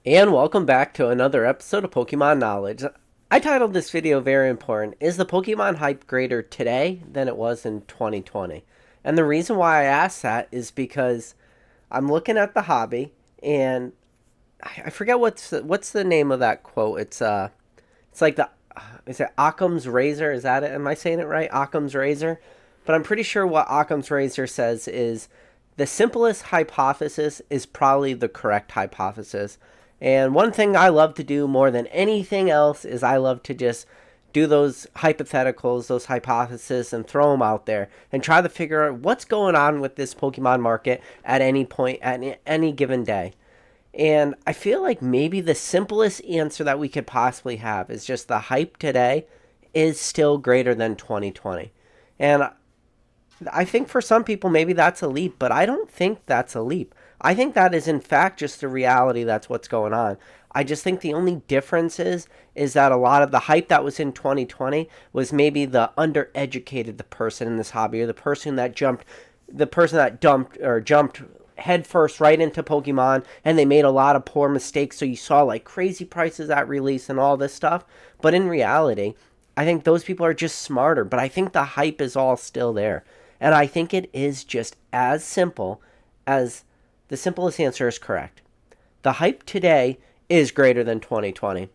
And welcome back to another episode of Pokemon Knowledge. I titled this video very important. Is the Pokemon hype greater today than it was in 2020? And the reason why I asked that is because I'm looking at the hobby and I forget what's the name of that quote. It's like the is it Occam's razor? Is that it? Am I saying it right? Occam's razor? But I'm pretty sure what Occam's razor says is the simplest hypothesis is probably the correct hypothesis. And one thing I love to do more than anything else is I love to just do those hypotheticals, those hypotheses, and throw them out there and try to figure out what's going on with this Pokemon market at any point, at any given day. And I feel like maybe the simplest answer that we could possibly have is just the hype today is still greater than 2020. And I think for some people, maybe that's a leap, but I don't think that's a leap. I think that is, in fact, just the reality that's what's going on. I just think the only difference is that a lot of the hype that was in 2020 was maybe the undereducated the person in this hobby or the person that jumped headfirst right into Pokemon and they made a lot of poor mistakes. So you saw like crazy prices at release and all this stuff. But in reality, I think those people are just smarter. But I think the hype is all still there. And I think it is just as simple as the simplest answer is correct. The hype today is greater than 2020.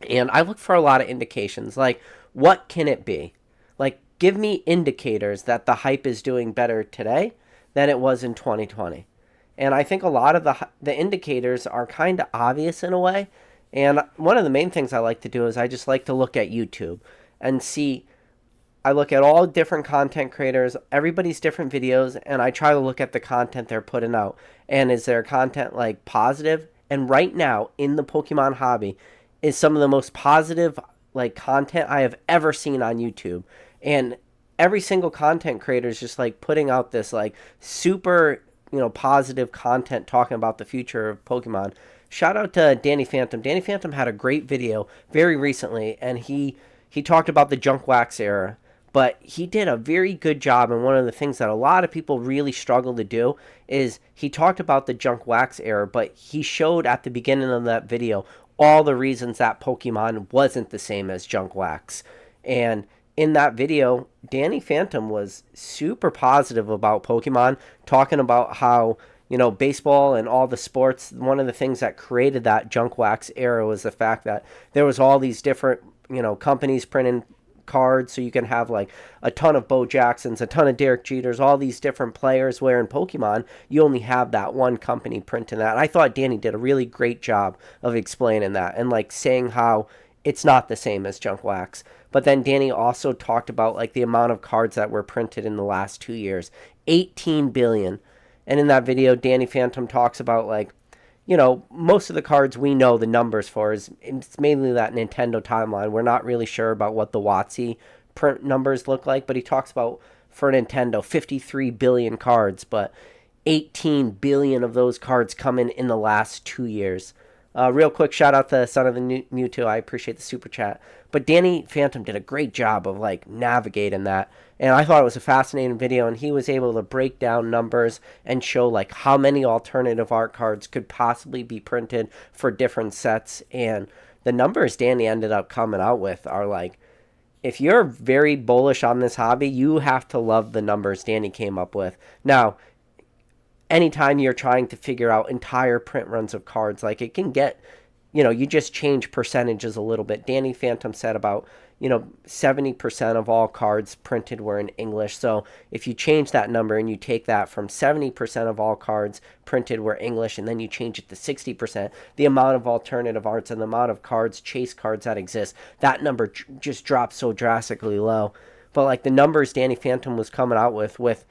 And I look for a lot of indications. Like, what can it be? Like, give me indicators that the hype is doing better today than it was in 2020. And I think a lot of the indicators are kind of obvious in a way. And one of the main things I like to do is I just like to look at YouTube and see. I look at all different content creators, everybody's different videos, and I try to look at the content they're putting out. And is their content like positive? And right now in the Pokemon hobby is some of the most positive like content I have ever seen on YouTube. And every single content creator is just like putting out this like super, positive content talking about the future of Pokemon. Shout out to Danny Phantom. Danny Phantom had a great video very recently and he talked about the junk wax era, but he did a very good job. And one of the things that a lot of people really struggle to do is he talked about the junk wax era, but he showed at the beginning of that video all the reasons that Pokemon wasn't the same as junk wax. And in that video, Danny Phantom was super positive about Pokemon, talking about how, baseball and all the sports, one of the things that created that junk wax era was the fact that there was all these different, companies printing cards, so you can have like a ton of Bo Jacksons, a ton of Derek Jeters, all these different players, where in Pokemon you only have that one company printing that. And I thought Danny did a really great job of explaining that and like saying how it's not the same as junk wax. But then Danny also talked about like the amount of cards that were printed in the last 2 years, 18 billion. And in that video, Danny Phantom talks about like, most of the cards we know the numbers for is it's mainly that Nintendo timeline. We're not really sure about what the WotC print numbers look like, but he talks about for Nintendo 53 billion cards, but 18 billion of those cards come in the last 2 years. Real quick shout out to Son of the Mewtwo. I appreciate the super chat. But Danny Phantom did a great job of like navigating that. And I thought it was a fascinating video, and he was able to break down numbers and show like how many alternative art cards could possibly be printed for different sets. And the numbers Danny ended up coming out with are like, if you're very bullish on this hobby, you have to love the numbers Danny came up with. Now, anytime you're trying to figure out entire print runs of cards, like it can get, you just change percentages a little bit. Danny Phantom said about, 70% of all cards printed were in English. So if you change that number and you take that from 70% of all cards printed were English, and then you change it to 60%, the amount of alternative arts and the amount of chase cards that exist, that number just drops so drastically low. But like the numbers Danny Phantom was coming out with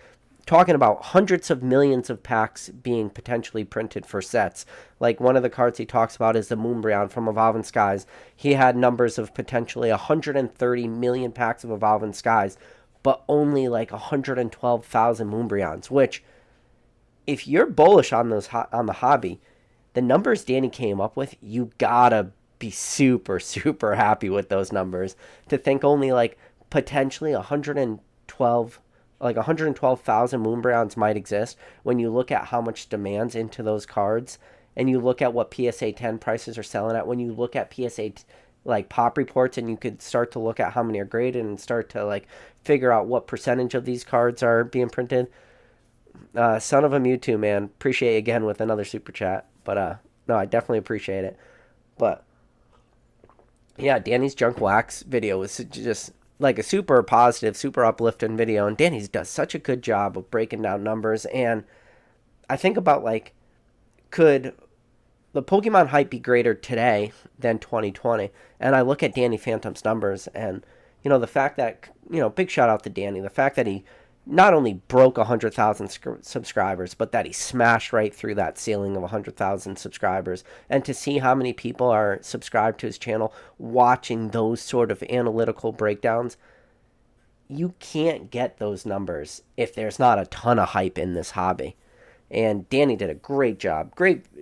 talking about hundreds of millions of packs being potentially printed for sets. Like one of the cards he talks about is the Moonbreon from Evolving Skies. He had numbers of potentially 130 million packs of Evolving Skies, but only like 112,000 Moonbreons, which if you're bullish on on the hobby, the numbers Danny came up with, you gotta be super, super happy with those numbers. To think only like potentially 112,000 Moonbreons might exist when you look at how much demands into those cards and you look at what PSA 10 prices are selling at, when you look at PSA like pop reports, and you could start to look at how many are graded and start to like figure out what percentage of these cards are being printed. Son of a Mewtwo, man, appreciate you again with another super chat. But no, I definitely appreciate it. But yeah, Danny's junk wax video was just like a super positive, super uplifting video, and Danny's does such a good job of breaking down numbers. And I think about like, could the Pokemon hype be greater today than 2020? And I look at Danny Phantom's numbers, and the fact that big shout out to Danny, the fact that he not only broke 100,000 subscribers, but that he smashed right through that ceiling of 100,000 subscribers. And to see how many people are subscribed to his channel watching those sort of analytical breakdowns, you can't get those numbers if there's not a ton of hype in this hobby. And Danny did a great job.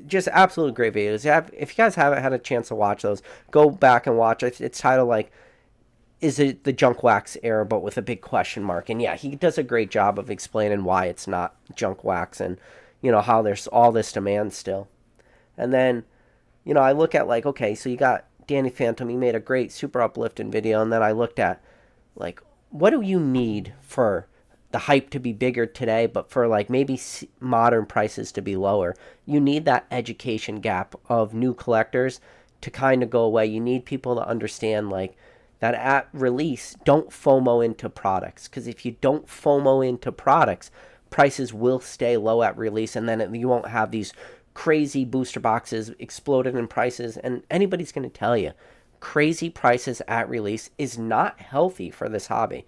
Just absolutely great videos. If you guys haven't had a chance to watch those, go back and watch it. It's titled like, is it the junk wax era, but with a big question mark? And yeah, he does a great job of explaining why it's not junk wax, and how there's all this demand still. And then I look at like, okay, so you got Danny Phantom, he made a great super uplifting video, and then I looked at like, what do you need for the hype to be bigger today, but for like maybe modern prices to be lower? You need that education gap of new collectors to kind of go away. You need people to understand like that at release, don't FOMO into products, because if you don't FOMO into products, prices will stay low at release, and then you won't have these crazy booster boxes exploded in prices. And anybody's going to tell you, crazy prices at release is not healthy for this hobby.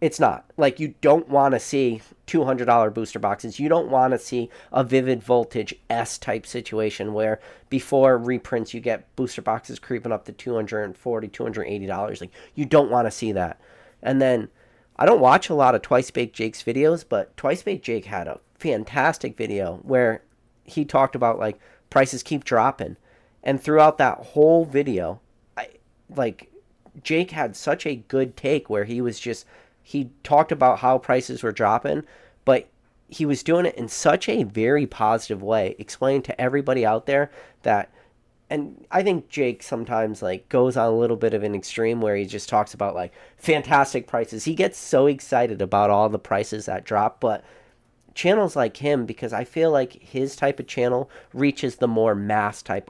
It's not. Like, you don't want to see $200 booster boxes. You don't want to see a Vivid Voltage S-type situation where before reprints you get booster boxes creeping up to $240, $280. Like, you don't want to see that. And then, I don't watch a lot of Twice Baked Jake's videos, but Twice Baked Jake had a fantastic video where he talked about, like, prices keep dropping. And throughout that whole video, Jake had such a good take where he talked about how prices were dropping, but he was doing it in such a very positive way, explaining to everybody out there that, and I think Jake sometimes like goes on a little bit of an extreme where he just talks about like fantastic prices. He gets so excited about all the prices that drop, but channels like him, because I feel like his type of channel reaches the more mass type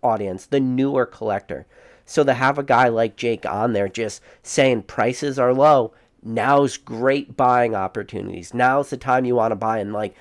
audience, the newer collector. So to have a guy like Jake on there just saying prices are low, now's great buying opportunities, now's the time you want to buy, and like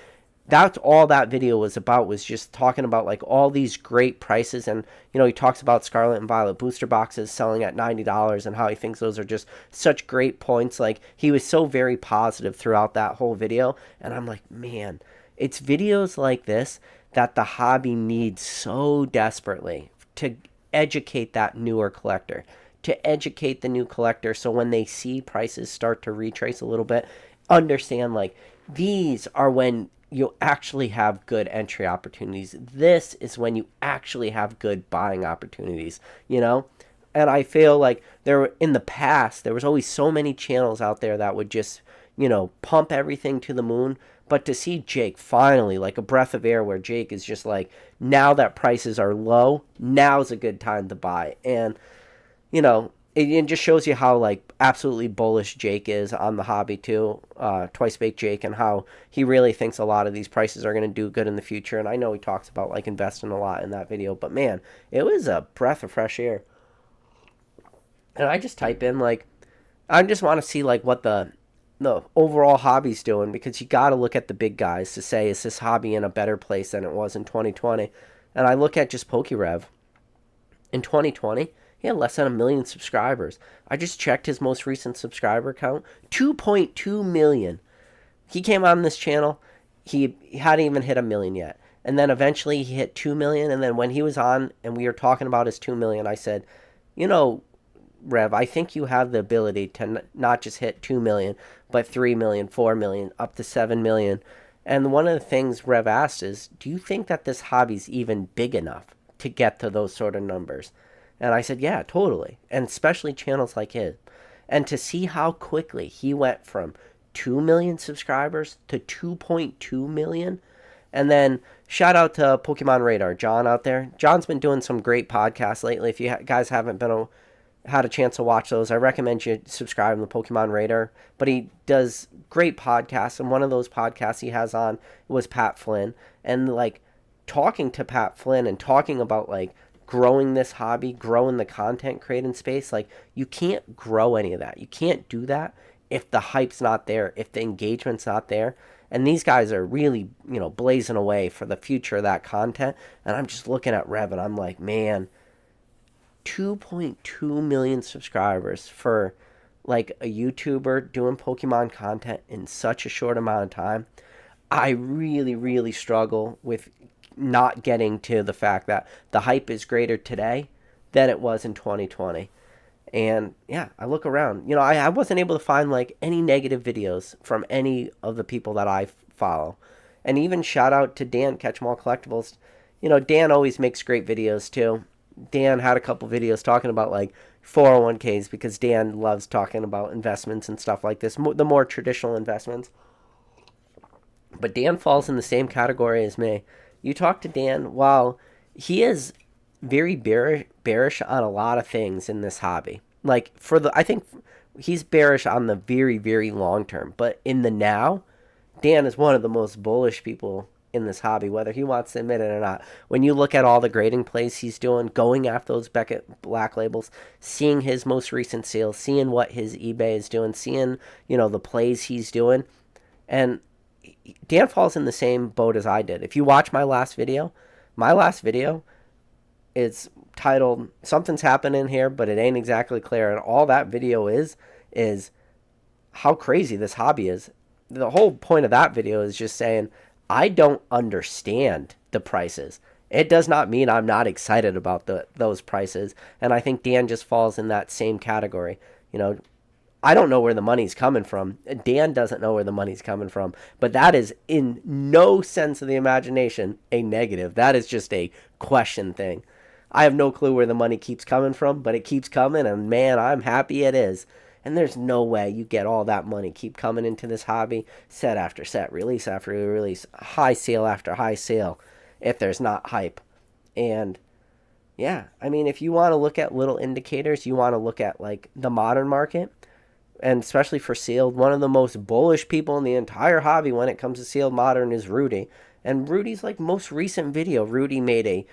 that's all that video was about, was just talking about like all these great prices. And he talks about Scarlet and Violet booster boxes selling at $90 and how he thinks those are just such great points. Like, he was so very positive throughout that whole video, and I'm like, man, it's videos like this that the hobby needs so desperately to educate that newer collector, to educate the new collector, so when they see prices start to retrace a little bit, understand like these are when you actually have good entry opportunities. This is when you actually have good buying opportunities, And I feel like in the past, there was always so many channels out there that would just, pump everything to the moon. But to see Jake finally, like a breath of air, where Jake is just like, now that prices are low, now's a good time to buy. And it just shows you how like absolutely bullish Jake is on the hobby too, Twice Baked Jake, and how he really thinks a lot of these prices are going to do good in the future. And I know he talks about like investing a lot in that video, but man, it was a breath of fresh air. And I just type in like, I just want to see like what the overall hobby's doing, because you got to look at the big guys to say, is this hobby in a better place than it was in 2020? And I look at just PokeRev in 2020. He had less than 1 million subscribers. I just checked his most recent subscriber count, 2.2 million. He came on this channel, he hadn't even hit 1 million yet. And then eventually he hit 2 million. And then when he was on and we were talking about his 2 million, I said, Rev, I think you have the ability to not just hit 2 million, but 3 million, 4 million, up to 7 million. And one of the things Rev asked is, do you think that this hobby's even big enough to get to those sort of numbers? And I said, yeah, totally. And especially channels like his. And to see how quickly he went from 2 million subscribers to 2.2 million, And then shout out to Pokemon Radar, John out there. John's been doing some great podcasts lately. If you guys haven't had a chance to watch those, I recommend you subscribe to the Pokemon Radar. But he does great podcasts, and one of those podcasts he has on was Pat Flynn. And like talking to Pat Flynn and talking about like growing this hobby, growing the content creating space, like you can't grow any of that. You can't do that if the hype's not there, if the engagement's not there. And these guys are really, blazing away for the future of that content. And I'm just looking at Rev and I'm like, man, 2.2 million subscribers for like a YouTuber doing Pokemon content in such a short amount of time. I really, really struggle with not getting to the fact that the hype is greater today than it was in 2020. And yeah, I look around. I wasn't able to find like any negative videos from any of the people that I follow. And even shout out to Dan, Catch 'em All Collectibles. Dan always makes great videos too. Dan had a couple videos talking about like 401ks because Dan loves talking about investments and stuff like this, the more traditional investments. But Dan falls in the same category as me. You talk to Dan, while he is very bearish on a lot of things in this hobby. Like I think he's bearish on the very, very long term. But in the now, Dan is one of the most bullish people in this hobby, whether he wants to admit it or not. When you look at all the grading plays he's doing, going after those Beckett Black Labels, seeing his most recent sales, seeing what his eBay is doing, seeing, the plays he's doing. And Dan falls in the same boat as I did. If you watch my last video is titled Something's Happening Here, but it ain't exactly clear. And all that video is how crazy this hobby is. The whole point of that video is just saying, I don't understand the prices. It does not mean I'm not excited about those prices. And I think Dan just falls in that same category. I don't know where the money's coming from. Dan doesn't know where the money's coming from. But that is in no sense of the imagination a negative. That is just a question thing. I have no clue where the money keeps coming from, but it keeps coming, and man, I'm happy it is. And there's no way you get all that money keep coming into this hobby, set after set, release after release, high sale after high sale, if there's not hype. And yeah, I mean, if you want to look at little indicators, you want to look at like the modern market, and especially for sealed, one of the most bullish people in the entire hobby when it comes to sealed modern is Rudy. And Rudy's like most recent video, Rudy made a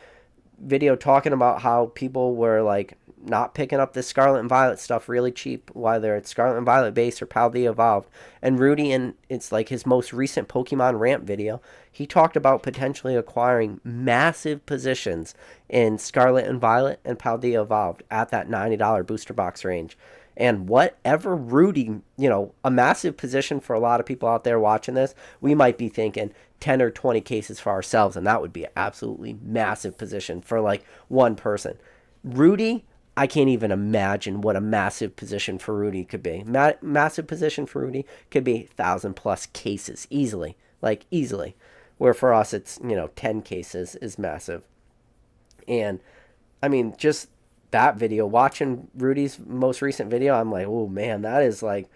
video talking about how people were like not picking up this Scarlet and Violet stuff really cheap, whether it's Scarlet and Violet base or Paldea Evolved. And Rudy, in it's like his most recent Pokemon Ramp video, he talked about potentially acquiring massive positions in Scarlet and Violet and Paldea Evolved at that $90 booster box range. And whatever Rudy, a massive position for a lot of people out there watching this, we might be thinking 10 or 20 cases for ourselves, and that would be an absolutely massive position for like one person. Rudy, I can't even imagine what a massive position for Rudy could be. Massive position for Rudy could be 1,000 plus cases easily, like easily. Where for us, it's, 10 cases is massive. And I mean, just that video, watching Rudy's most recent video, I'm like, oh man, that is like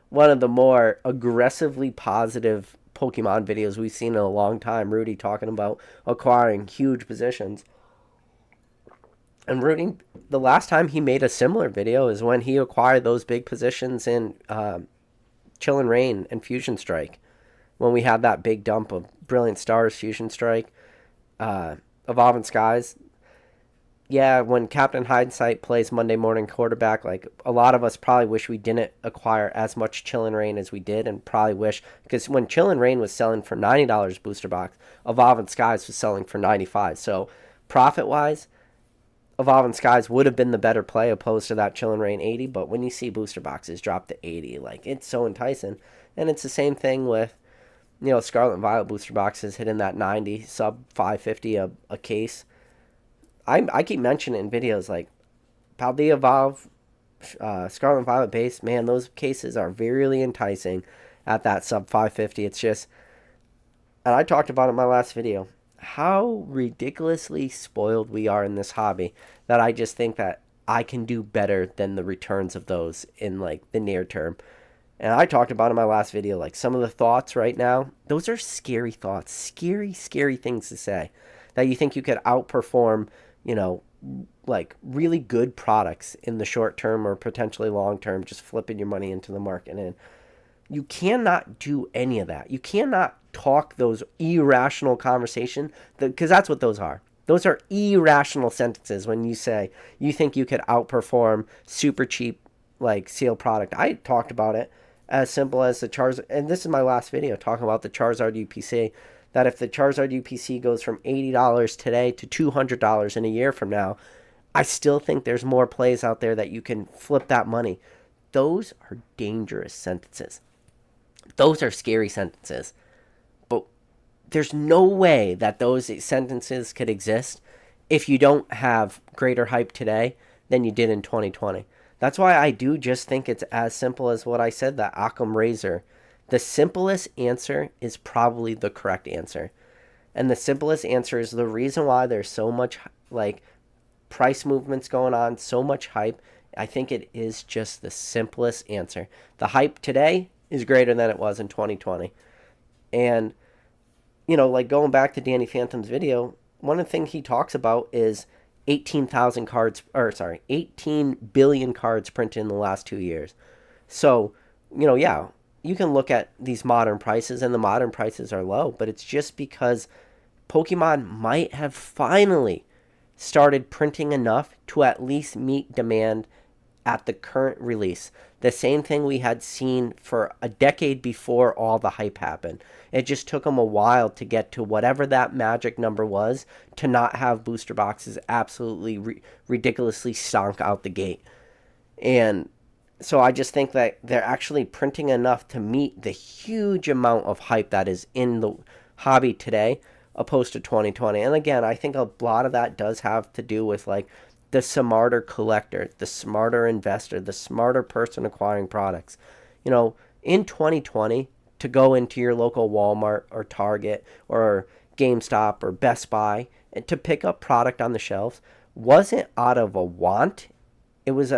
one of the more aggressively positive Pokemon videos we've seen in a long time. Rudy talking about acquiring huge positions. And Rudy, the last time he made a similar video is when he acquired those big positions in Chillin' Rain and Fusion Strike. When we had that big dump of Brilliant Stars, Fusion Strike, Evolving Skies. Yeah, when Captain Hindsight plays Monday morning quarterback, like a lot of us probably wish we didn't acquire as much Chillin' Rain as we did, and probably wish, because when Chillin' Rain was selling for $90 booster box, Evolving Skies was selling for $95. So profit-wise, Evolving Skies would have been the better play opposed to that Chillin' Rain 80, but when you see booster boxes drop to 80, like it's so enticing. And it's the same thing with, Scarlet and Violet booster boxes hitting that 90, sub 550 a case. I keep mentioning in videos like Paldea Evolve, Scarlet and Violet base, man, those cases are very enticing at that sub 550. It's just, and I talked about it in my last video, how ridiculously spoiled we are in this hobby that I just think that I can do better than the returns of those in like the near term. And I talked about in my last video, like some of the thoughts right now, those are scary thoughts, scary, scary things to say. That you think you could outperform, you know, like really good products in the short term or potentially long term, just flipping your money into the market. And you cannot do any of that. You cannot talk those irrational conversation because that's what those are. Those are irrational sentences when you say you think you could outperform super cheap like seal product. I talked about it as simple as the Charizard, and this is my last video talking about the Charizard UPC, that if the Charizard UPC goes from $80 today to $200 in a year from now, I still think there's more plays out there that you can flip that money. Those are dangerous sentences. Those are scary sentences. But there's no way that those sentences could exist if you don't have greater hype today than you did in 2020. That's why I do just think it's as simple as what I said, that Occam razor. The simplest answer is probably the correct answer. And the simplest answer is the reason why there's so much like price movements going on, so much hype. I think it is just the simplest answer. The hype today is greater than it was in 2020. And, you know, like going back to Danny Phantom's video, one of the things he talks about is 18,000 cards, or sorry, 18 billion cards printed in the last 2 years. So, you know, yeah, you can look at these modern prices, and the modern prices are low, but it's just because Pokemon might have finally started printing enough to at least meet demand at the current release. The same thing we had seen for a decade before all the hype happened. It just took them a while to get to whatever that magic number was to not have booster boxes absolutely ridiculously stonk out the gate. And so I just think that they're actually printing enough to meet the huge amount of hype that is in the hobby today opposed to 2020. And again, I think a lot of that does have to do with like the smarter collector, the smarter investor, the smarter person acquiring products. You know, in 2020, to go into your local Walmart or Target or GameStop or Best Buy and to pick up product on the shelves wasn't out of a want. It was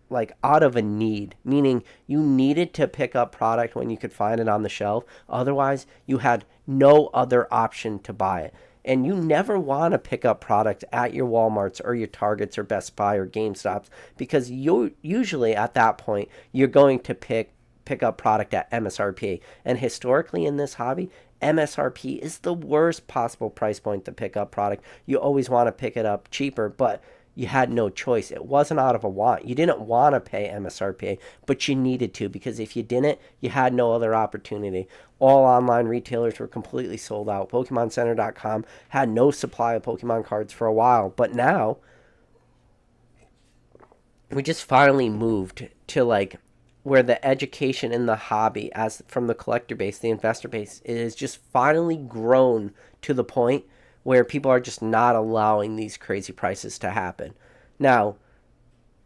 like out of a need, meaning you needed to pick up product when you could find it on the shelf. Otherwise, you had no other option to buy it. And you never want to pick up product at your Walmarts or your Targets or Best Buy or GameStops because you usually at that point you're going to pick up product at MSRP. And historically in this hobby, MSRP is the worst possible price point to pick up product. You always want to pick it up cheaper, but you had no choice. It wasn't out of a want. You didn't want to pay MSRP, but you needed to because if you didn't, you had no other opportunity. All online retailers were completely sold out. PokemonCenter.com had no supply of Pokemon cards for a while, but now we just finally moved to like where the education in the hobby as from the collector base, the investor base is just finally grown to the point where people are just not allowing these crazy prices to happen. Now,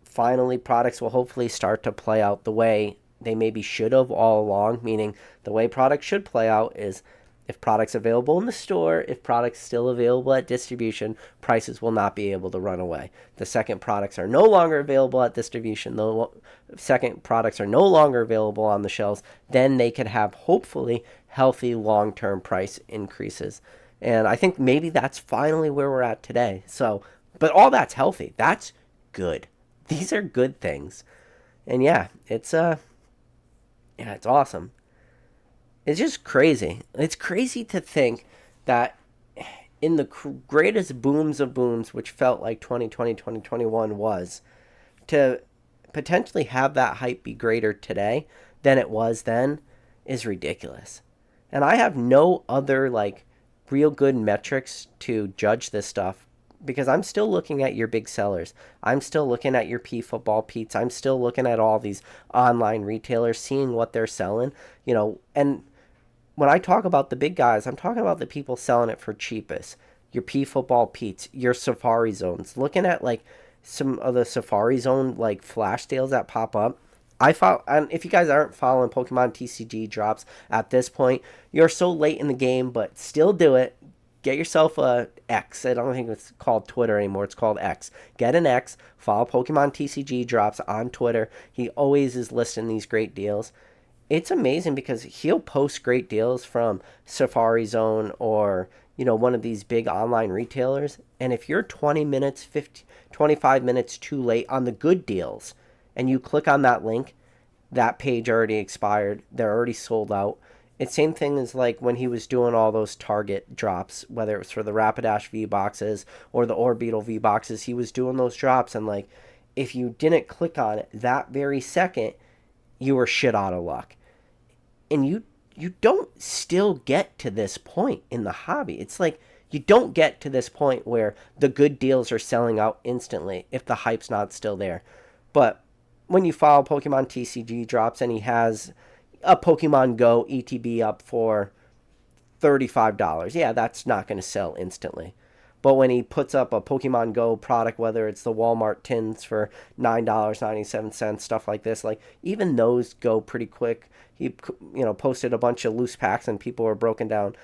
finally, products will hopefully start to play out the way they maybe should have all along, meaning the way products should play out is if products available in the store, if products still available at distribution, prices will not be able to run away. The second products are no longer available at distribution, the second products are no longer available on the shelves, then they can have hopefully healthy long-term price increases. And I think maybe that's finally where we're at today. So, but all that's healthy. That's good. These are good things. And yeah, it's awesome. It's just crazy. It's crazy to think that in the greatest booms of booms, which felt like 2020, 2021 was, to potentially have that hype be greater today than it was then is ridiculous. And I have no other like real good metrics to judge this stuff because I'm still looking at your big sellers. I'm still looking at your P Football Pete's. I'm still looking at all these online retailers, seeing what they're selling, you know. And when I talk about the big guys, I'm talking about the people selling it for cheapest. Your P Football Pete's, your Safari Zones. Looking at like some of the Safari Zone like flash sales that pop up. And if you guys aren't following Pokemon TCG drops at this point, you're so late in the game, but still do it. Get yourself a X. I don't think it's called Twitter anymore. It's called X. Get an X. Follow Pokemon TCG drops on Twitter. He always is listing these great deals. it's amazing because he'll post great deals from Safari Zone or, one of these big online retailers. And if you're 20 minutes, 50, 25 minutes too late on the good deals and you click on that link, that page already expired. They're already sold out. It's same thing as like when he was doing all those Target drops, whether it was for the Rapidash V boxes or the Orbeetle V boxes. He was doing those drops, and like, if you didn't click on it that very second, you were shit out of luck. And you don't still get to this point in the hobby. It's like you don't get to this point where the good deals are selling out instantly if the hype's not still there. But when you follow Pokemon TCG drops and he has a Pokemon Go ETB up for $35, yeah, that's not going to sell instantly. But when he puts up a Pokemon Go product, whether it's the Walmart tins for $9.97, stuff like this, like even those go pretty quick. He, posted a bunch of loose packs and people were broken down.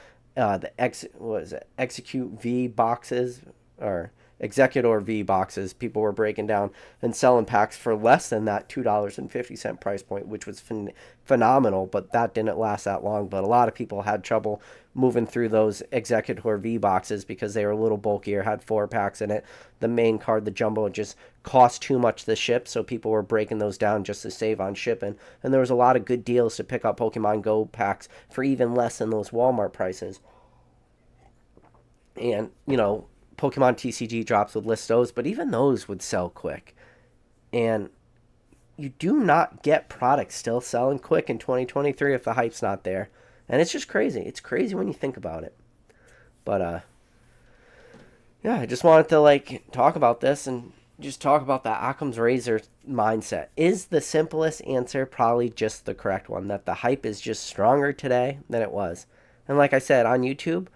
Execute V boxes or Executor V boxes. People were breaking down and selling packs for less than that $2.50 price point, which was phenomenal. But that didn't last that long. But a lot of people had trouble moving through those Executor V boxes because they were a little bulkier, had 4 packs in it. The main card, the jumbo, just cost too much to ship, so people were breaking those down just to save on shipping. And there was a lot of good deals to pick up Pokemon Go packs for even less than those Walmart prices. And, Pokemon TCG drops would list those, but even those would sell quick. And you do not get products still selling quick in 2023 if the hype's not there. And it's just crazy. It's crazy when you think about it. But yeah, I just wanted to talk about this and just talk about that Occam's razor mindset. Is the simplest answer probably just the correct one, that the hype is just stronger today than it was? And like I said, on YouTube,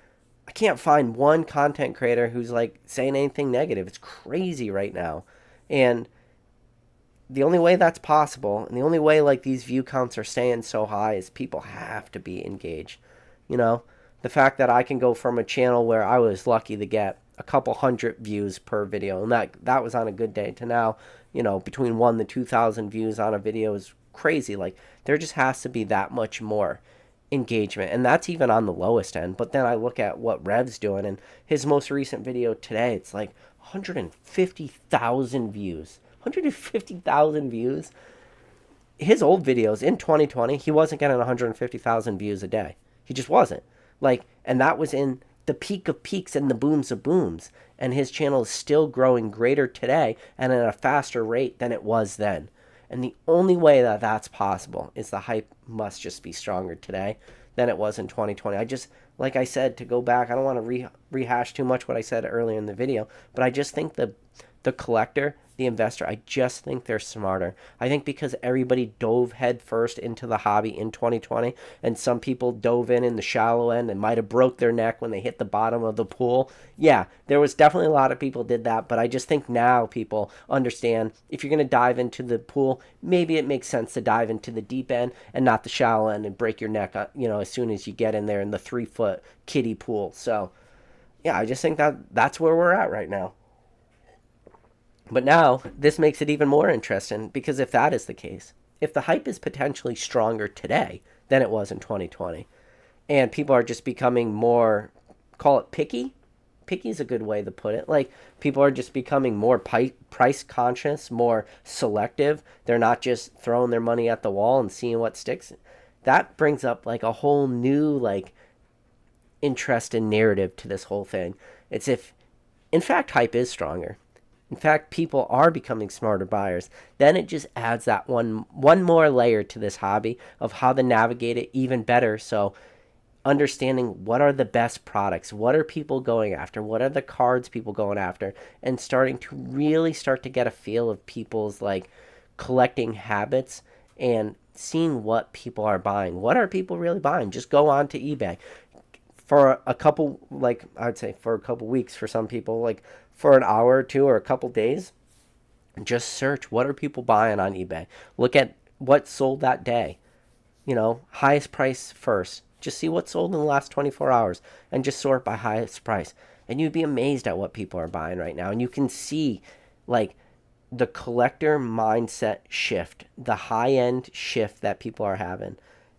I can't find one content creator who's saying anything negative. It's crazy right now. And the only way that's possible, and the only way these view counts are staying so high, is people have to be engaged. The fact that I can go from a channel where I was lucky to get a couple hundred views per video, and that was on a good day, to now, between 1 to 2,000 views on a video is crazy. There just has to be that much more engagement, and that's even on the lowest end. But then I look at what Rev's doing, and his most recent video today, it's 150,000 views. 150,000 views. His old videos in 2020, he wasn't getting 150,000 views a day. He just wasn't. And that was in the peak of peaks and the booms of booms. And his channel is still growing greater today and at a faster rate than it was then. And the only way that that's possible is the hype must just be stronger today than it was in 2020. I just, like I said, to go back, I don't want to rehash too much what I said earlier in the video, but I just think the collector, the investor, I just think they're smarter. I think because everybody dove headfirst into the hobby in 2020, and some people dove in the shallow end and might have broke their neck when they hit the bottom of the pool. Yeah, there was definitely a lot of people did that, but I just think now people understand if you're going to dive into the pool, maybe it makes sense to dive into the deep end and not the shallow end and break your neck, as soon as you get in there in the 3-foot kiddie pool. So, yeah, I just think that's where we're at right now. But now, this makes it even more interesting, because if that is the case, if the hype is potentially stronger today than it was in 2020, and people are just becoming more, call it picky is a good way to put it. People are just becoming more price conscious, more selective. They're not just throwing their money at the wall and seeing what sticks. That brings up a whole new interest and narrative to this whole thing. It's if, in fact, hype is stronger. In fact, people are becoming smarter buyers. Then it just adds that one more layer to this hobby of how to navigate it even better. So understanding what are the best products, what are people going after, what are the cards people going after, and starting to get a feel of people's collecting habits and seeing what people are buying. What are people really buying? Just go on to eBay. For a couple, I'd say for a couple weeks for some people, for an hour or two or a couple days, just search what are people buying on eBay. Look at what sold that day. Highest price first. Just see what sold in the last 24 hours and just sort by highest price. And you'd be amazed at what people are buying right now. And you can see the collector mindset shift, the high-end shift that people are having.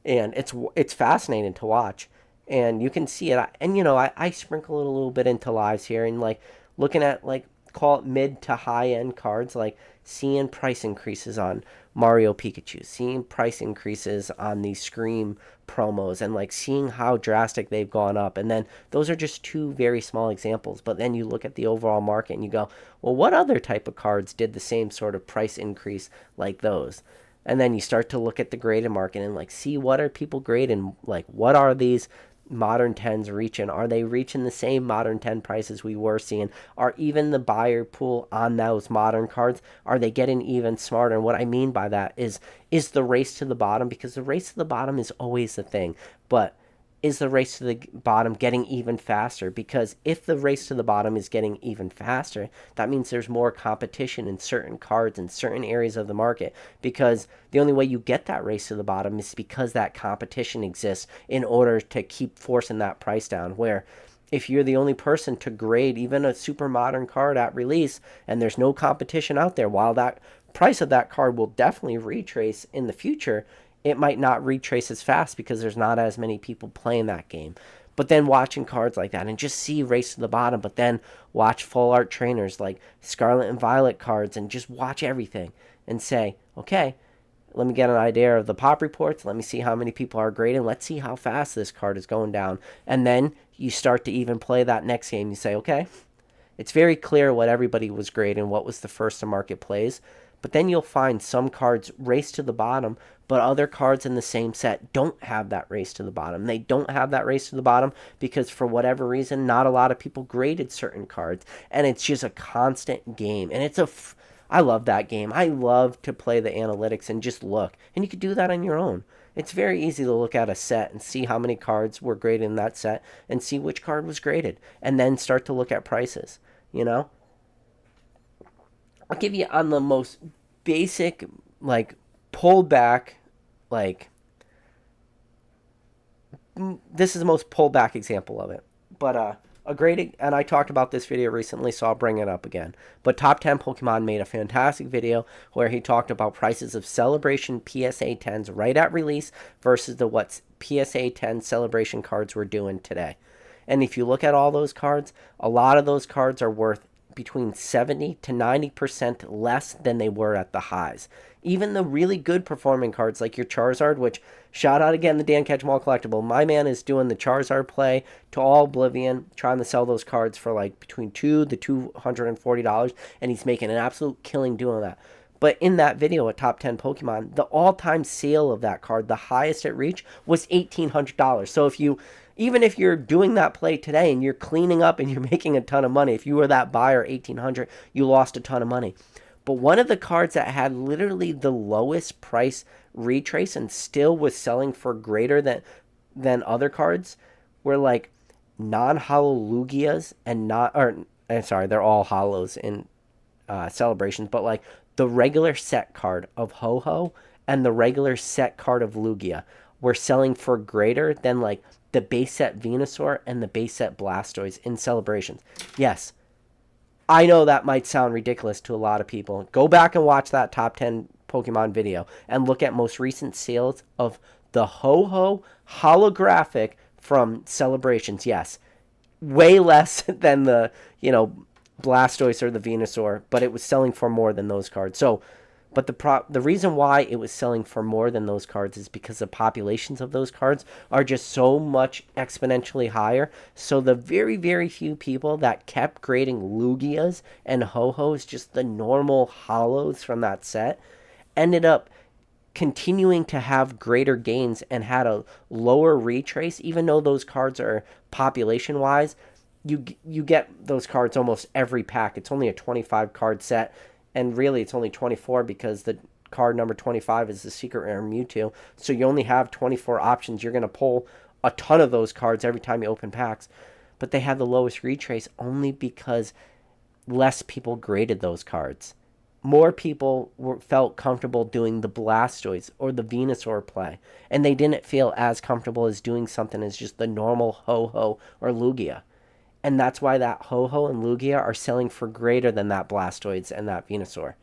and it's fascinating to watch, and you can see it. And I sprinkle it a little bit into lives here, and like looking at like call it mid to high end cards, like seeing price increases on Mario Pikachu, seeing price increases on these Scream promos, and like seeing how drastic they've gone up. And then those are just two very small examples, but then you look at the overall market and you go, well, what other type of cards did the same sort of price increase like those? And then you start to look at the graded market and like see what are people grading, like what are these modern 10s reaching? Are they reaching the same modern 10 prices we were seeing? Are even the buyer pool on those modern cards, are they getting even smarter? And what I mean by that is the race to the bottom, because the race to the bottom is always the thing, but is the race to the bottom getting even faster? Because if the race to the bottom is getting even faster, that means there's more competition in certain cards in certain areas of the market. Because the only way you get that race to the bottom is because that competition exists in order to keep forcing that price down. Where if you're the only person to grade even a super modern card at release and there's no competition out there, while that price of that card will definitely retrace in the future, it might not retrace as fast because there's not as many people playing that game. But then watching cards like that and just see race to the bottom, but then watch full art trainers like Scarlet and Violet cards and just watch everything and say, okay, let me get an idea of the pop reports. Let me see how many people are grading. Let's see how fast this card is going down. And then you start to even play that next game. You say, okay, it's very clear what everybody was grading, what was the first to market plays. But then you'll find some cards race to the bottom, but other cards in the same set don't have that race to the bottom. They don't have that race to the bottom because for whatever reason, not a lot of people graded certain cards. And it's just a constant game. And I love that game. I love to play the analytics and just look. And you could do that on your own. It's very easy to look at a set and see how many cards were graded in that set and see which card was graded. And then start to look at prices, you know? I'll give you on the most basic, like, pulled back, like, this is the most pulled back example of it. But a great, and I talked about this video recently, so I'll bring it up again. But Top 10 Pokemon made a fantastic video where he talked about prices of Celebration PSA 10s right at release versus the what PSA 10 Celebration cards were doing today. And if you look at all those cards, a lot of those cards are worth between 70 to 90% less than they were at the highs. Even the really good performing cards like your Charizard, which, shout out again the Dan Ketchum Collectible. My man is doing the Charizard play to all oblivion, trying to sell those cards for like between $200 to $240, and he's making an absolute killing doing that. But in that video at Top 10 Pokemon, the all-time sale of that card, the highest it reached, was $1,800. So even if you're doing that play today and you're cleaning up and you're making a ton of money, if you were that buyer 1,800, you lost a ton of money. But one of the cards that had literally the lowest price retrace and still was selling for greater than other cards were like non-hollow Lugias they're all hollows in Celebrations, but like the regular set card of Ho-Oh and the regular set card of Lugia were selling for greater than like the base set Venusaur and the base set Blastoise in Celebrations. Yes, I know that might sound ridiculous to a lot of people. Go back and watch that Top 10 Pokemon video and look at most recent sales of the Ho-Oh holographic from Celebrations. Yes, way less than the, Blastoise or the Venusaur, but it was selling for more than those cards. So, but the reason why it was selling for more than those cards is because the populations of those cards are just so much exponentially higher. So the very, very few people that kept grading Lugias and Ho-Ohs, just the normal hollows from that set, ended up continuing to have greater gains and had a lower retrace, even though those cards are population-wise. You get those cards almost every pack. It's only a 25 card set. And really, it's only 24 because the card number 25 is the secret rare Mewtwo. So you only have 24 options. You're going to pull a ton of those cards every time you open packs. But they had the lowest retrace only because less people graded those cards. More people felt comfortable doing the Blastoise or the Venusaur play. And they didn't feel as comfortable as doing something as just the normal Ho-Oh or Lugia. And that's why that Ho-Oh and Lugia are selling for greater than that Blastoise and that Venusaur.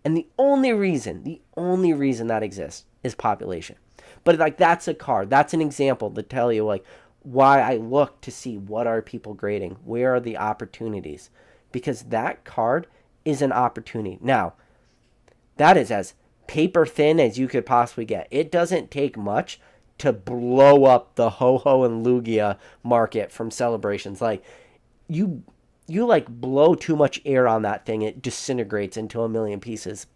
And the only reason that exists is population. But like that's a card. That's an example to tell you like why I look to see what are people grading, where are the opportunities, because that card is an opportunity. Now, that is as paper thin as you could possibly get. It doesn't take much to blow up the Ho-Ho and Lugia market from Celebrations. Like you like blow too much air on that thing, it disintegrates into a million pieces.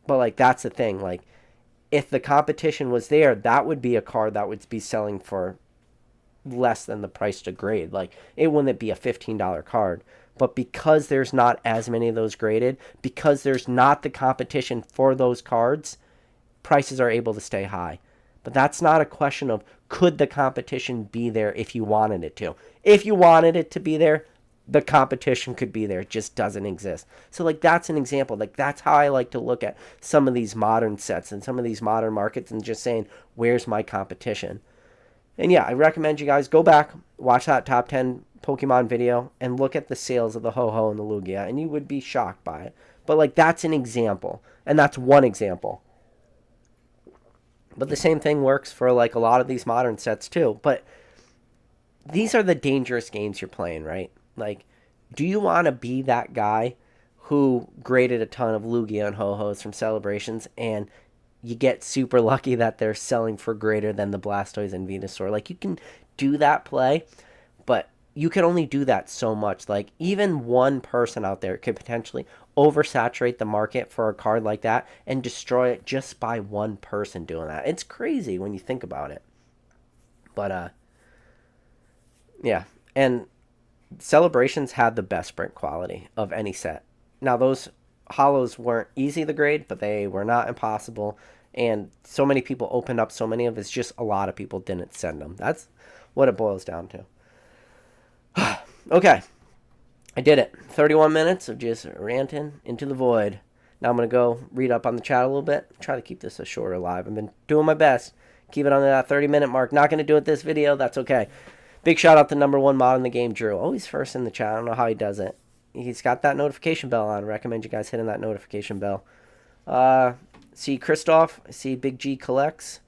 But like that's the thing, like if the competition was there, that would be a card that would be selling for less than the price to grade. Like it wouldn't be a $15 card. But because there's not as many of those graded, because there's not the competition for those cards, prices are able to stay high. But that's not a question of could the competition be there if you wanted it to. If you wanted it to be there, the competition could be there. It just doesn't exist. So like that's an example. Like that's how I like to look at some of these modern sets and some of these modern markets and just saying, where's my competition? And yeah, I recommend you guys go back, watch that top 10 Pokemon video, and look at the sales of the Ho-Ho and the Lugia, and you would be shocked by it. But like that's an example, and that's one example. But the same thing works for like a lot of these modern sets too. But these are the dangerous games you're playing, right? Like, do you want to be that guy who graded a ton of Lugia and Ho-Hos from Celebrations and you get super lucky that they're selling for greater than the Blastoise and Venusaur? Like, you can do that play, but you can only do that so much. Like, even one person out there could potentially oversaturate the market for a card like that and destroy it just by one person doing that. It's crazy when you think about it. But, yeah. And Celebrations had the best sprint quality of any set. Now, those hollows weren't easy to grade, but they were not impossible. And so many people opened up so many of it. It's just a lot of people didn't send them. That's what it boils down to. Okay. I did it. 31 minutes of just ranting into the void. Now I'm going to go read up on the chat a little bit. Try to keep this a shorter live. I've been doing my best. Keep it under that 30-minute mark. Not going to do it this video. That's okay. Big shout out to number one mod in the game, Drew. Always first in the chat. I don't know how he does it. He's got that notification bell on. I recommend you guys hitting that notification bell. See Christoph. See Big G Collects.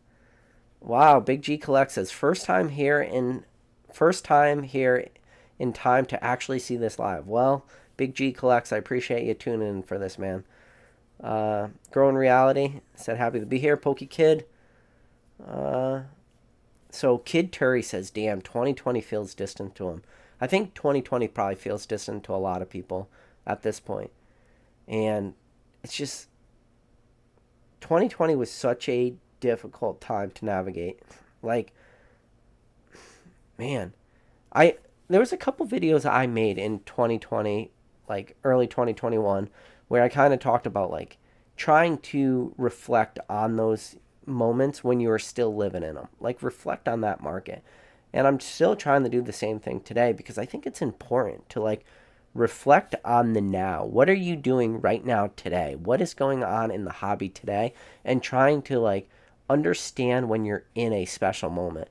Wow, Big G Collects says first time here in time to actually see this live. Well, Big G Collects, I appreciate you tuning in for this, man. Growing Reality said happy to be here. Pokey Kid. So Kid Turi says, damn, 2020 feels distant to him. I think 2020 probably feels distant to a lot of people at this point. And it's just, 2020 was such a difficult time to navigate. Like, man, there was a couple videos I made in 2020, like early 2021, where I kind of talked about like trying to reflect on those moments when you are still living in them. Like reflect on that market. And I'm still trying to do the same thing today because I think it's important to like reflect on the now. What are you doing right now today? What is going on in the hobby today? And trying to like understand when you're in a special moment.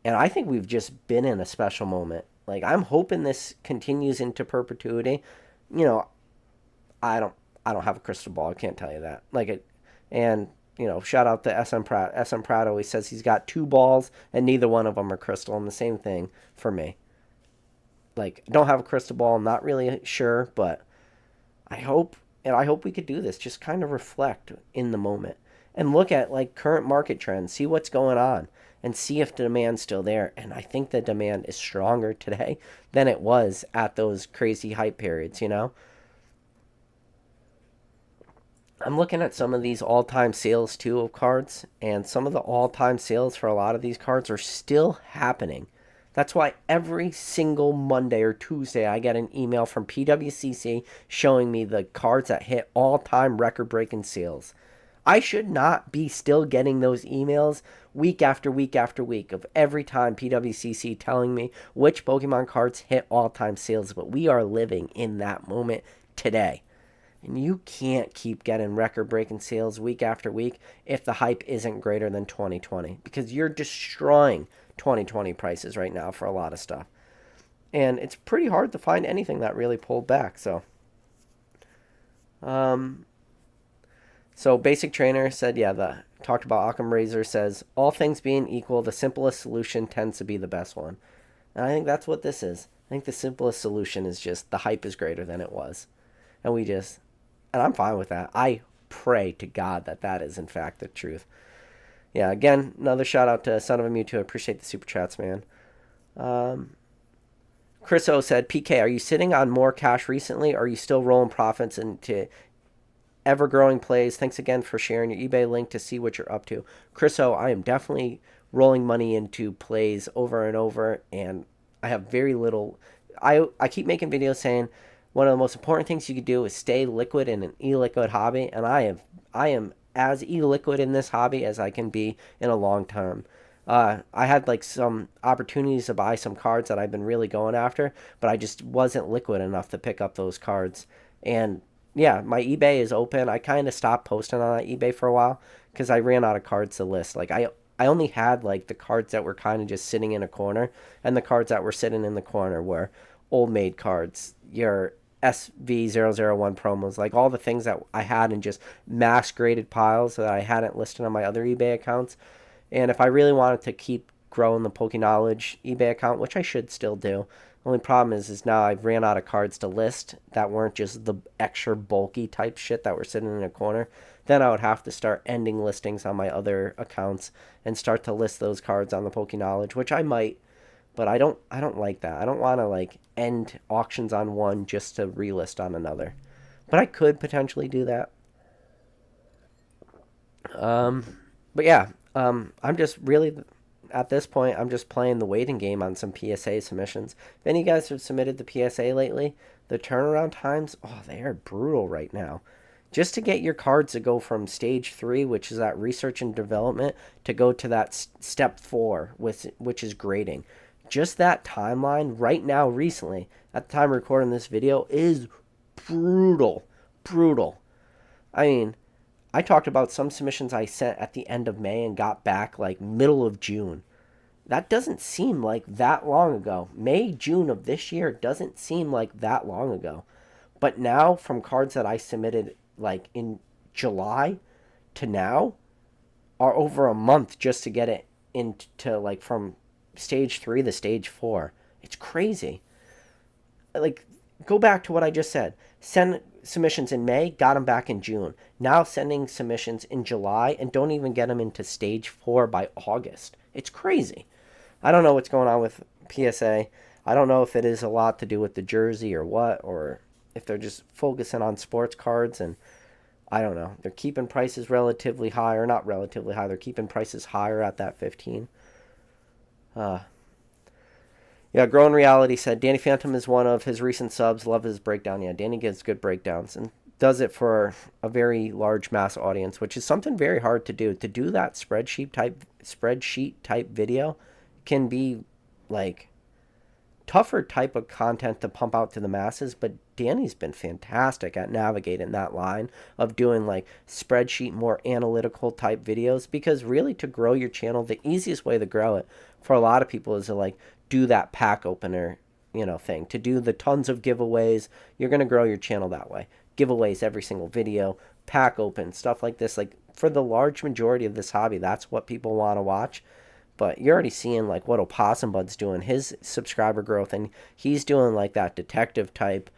And I think we've just been in a special moment. Like I'm hoping this continues into perpetuity. You know, I don't have a crystal ball. I can't tell you that. Like it, and you know, shout out to SM Pratt. SM Pratt always says he's got 2 balls and neither one of them are crystal. And the same thing for me. Like, don't have a crystal ball. I'm not really sure, but I hope we could do this. Just kind of reflect in the moment and look at like current market trends, see what's going on and see if the demand's still there. And I think the demand is stronger today than it was at those crazy hype periods, you know? I'm looking at some of these all-time sales, too, of cards, and some of the all-time sales for a lot of these cards are still happening. That's why every single Monday or Tuesday I get an email from PWCC showing me the cards that hit all-time record-breaking sales. I should not be still getting those emails week after week after week of every time PWCC telling me which Pokemon cards hit all-time sales, but we are living in that moment today. And you can't keep getting record-breaking sales week after week if the hype isn't greater than 2020. Because you're destroying 2020 prices right now for a lot of stuff. And it's pretty hard to find anything that really pulled back. So, So Basic Trainer said, yeah, the talked about Occam Razor says, all things being equal, the simplest solution tends to be the best one. And I think that's what this is. I think the simplest solution is just the hype is greater than it was. And and I'm fine with that. I pray to God that that is in fact the truth. Yeah, again, another shout out to Son of a Mewtwo. I appreciate the super chats, man. Chris O said, PK, are you sitting on more cash recently, or are you still rolling profits into ever growing plays? Thanks again for sharing your eBay link to see what you're up to. Chris O, I am definitely rolling money into plays over and over, and I have very little. I keep making videos saying one of the most important things you could do is stay liquid in an e-liquid hobby, and I am as e-liquid in this hobby as I can be in a long term. I had like some opportunities to buy some cards that I've been really going after, but I just wasn't liquid enough to pick up those cards. And yeah, my eBay is open. I kind of stopped posting on eBay for a while because I ran out of cards to list. Like I only had like the cards that were kind of just sitting in a corner, and the cards that were sitting in the corner were old made cards, your SV001 promos, like all the things that I had in just mass graded piles that I hadn't listed on my other eBay accounts. And if I really wanted to keep growing the PokeKnowledge eBay account, which I should still do, the only problem is now I've ran out of cards to list that weren't just the extra bulky type shit that were sitting in a corner. Then I would have to start ending listings on my other accounts and start to list those cards on the PokeKnowledge, which I might, but I don't like that. I don't want to like end auctions on one just to relist on another. But I could potentially do that. But yeah, I'm just really at this point, I'm just playing the waiting game on some PSA submissions. If any of you guys have submitted the PSA lately, the turnaround times, oh, they are brutal right now. Just to get your cards to go from stage 3, which is that research and development, to go to that step 4, which is grading. Just that timeline right now, recently, at the time of recording this video, is brutal. Brutal. I mean, I talked about some submissions I sent at the end of May and got back like middle of June. That doesn't seem like that long ago. May, June of this year doesn't seem like that long ago. But now, from cards that I submitted like in July to now, are over a month just to get it into like from stage 3 to stage 4. It's crazy. Like, go back to what I just said. Send submissions in May, got them back in June. Now sending submissions in July and don't even get them into stage 4 by August. It's crazy. I don't know what's going on with PSA. I don't know if it is a lot to do with the jersey or what, or if they're just focusing on sports cards, and I don't know. They're keeping prices relatively high, or not relatively high. They're keeping prices higher at that 15. Yeah, Growing Reality said Danny Phantom is one of his recent subs. Love his breakdown. Yeah, Danny gives good breakdowns and does it for a very large mass audience, which is something very hard to do. To do that spreadsheet type video can be like tougher type of content to pump out to the masses, but Danny's been fantastic at navigating that line of doing like spreadsheet, more analytical type videos, because really to grow your channel, the easiest way to grow it for a lot of people is to like do that pack opener, thing, to do the tons of giveaways. You're going to grow your channel that way. Giveaways every single video, pack open, stuff like this. Like for the large majority of this hobby, that's what people want to watch. But you're already seeing like what Opossum Bud's doing, his subscriber growth, and he's doing like that detective type,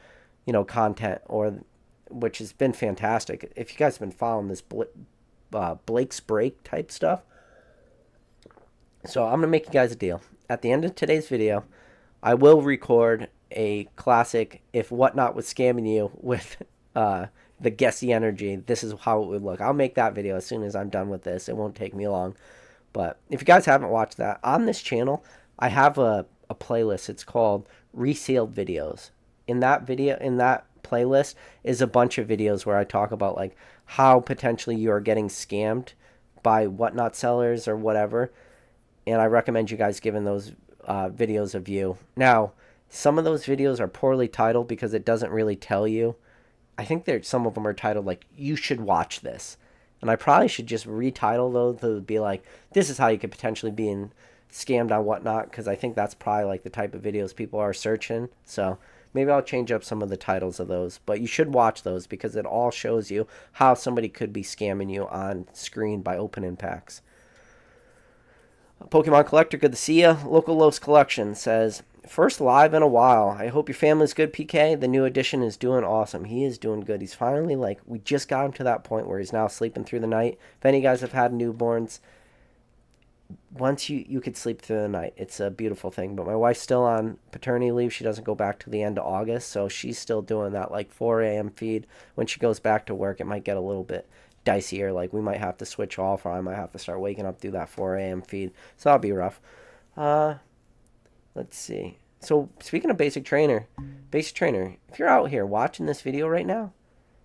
content, or which has been fantastic. If you guys have been following this Blake's Break type stuff, so I'm gonna make you guys a deal. At the end of today's video, I will record a classic "If Whatnot Was Scamming You" with the Guessy Energy. This is how it would look. I'll make that video as soon as I'm done with this. It won't take me long. But if you guys haven't watched that, on this channel, I have a playlist. It's called Resealed Videos. In that playlist is a bunch of videos where I talk about like how potentially you are getting scammed by Whatnot sellers or whatever. And I recommend you guys giving those videos a view. Now, some of those videos are poorly titled because it doesn't really tell you. I think some of them are titled like, you should watch this. And I probably should just retitle those to be like, this is how you could potentially be scammed on Whatnot, because I think that's probably like the type of videos people are searching. So Maybe I'll change up some of the titles of those, but you should watch those because it all shows you how somebody could be scamming you on screen by opening packs. Pokemon Collector, good to see ya. Local Los Collection says, first live in a while. I hope your family's good, PK. The new edition is doing awesome. He is doing good. He's finally, like, we just got him to that point where he's now sleeping through the night. If any of you guys have had newborns, once you could sleep through the night, it's a beautiful thing. But my wife's still on paternity leave. She doesn't go back to the end of August, so she's still doing that, like, 4 a.m. feed. When she goes back to work, it might get a little bit dicier. Like, we might have to switch off, or I might have to start waking up, do that 4 a.m. feed. So that'll be rough. Let's see. So speaking of basic trainer, if you're out here watching this video right now,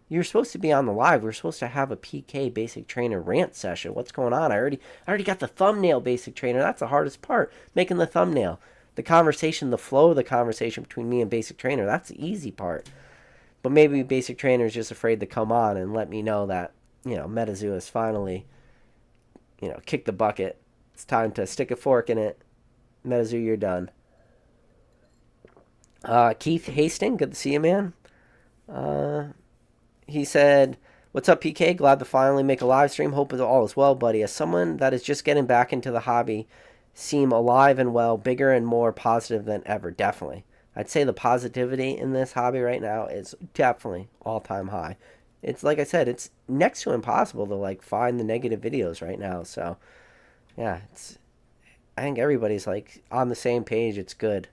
you're supposed to be on the live. We're supposed to have a PK basic trainer rant session. What's going on? I already got the thumbnail basic trainer. That's the hardest part, making the thumbnail. The conversation, the flow of the conversation between me and basic trainer, that's the easy part. But maybe basic trainer is just afraid to come on and let me know that, MetaZoo has finally, kicked the bucket. It's time to stick a fork in it. MetaZoo, you're done. Keith Hastings, good to see you, man. He said, what's up, PK? Glad to finally make a live stream. Hope all is well, buddy. As someone that is just getting back into the hobby, seem alive and well, bigger and more positive than ever. Definitely. I'd say the positivity in this hobby right now is definitely all-time high. It's like I said, it's next to impossible to like find the negative videos right now. So, yeah, I think everybody's like on the same page. It's good.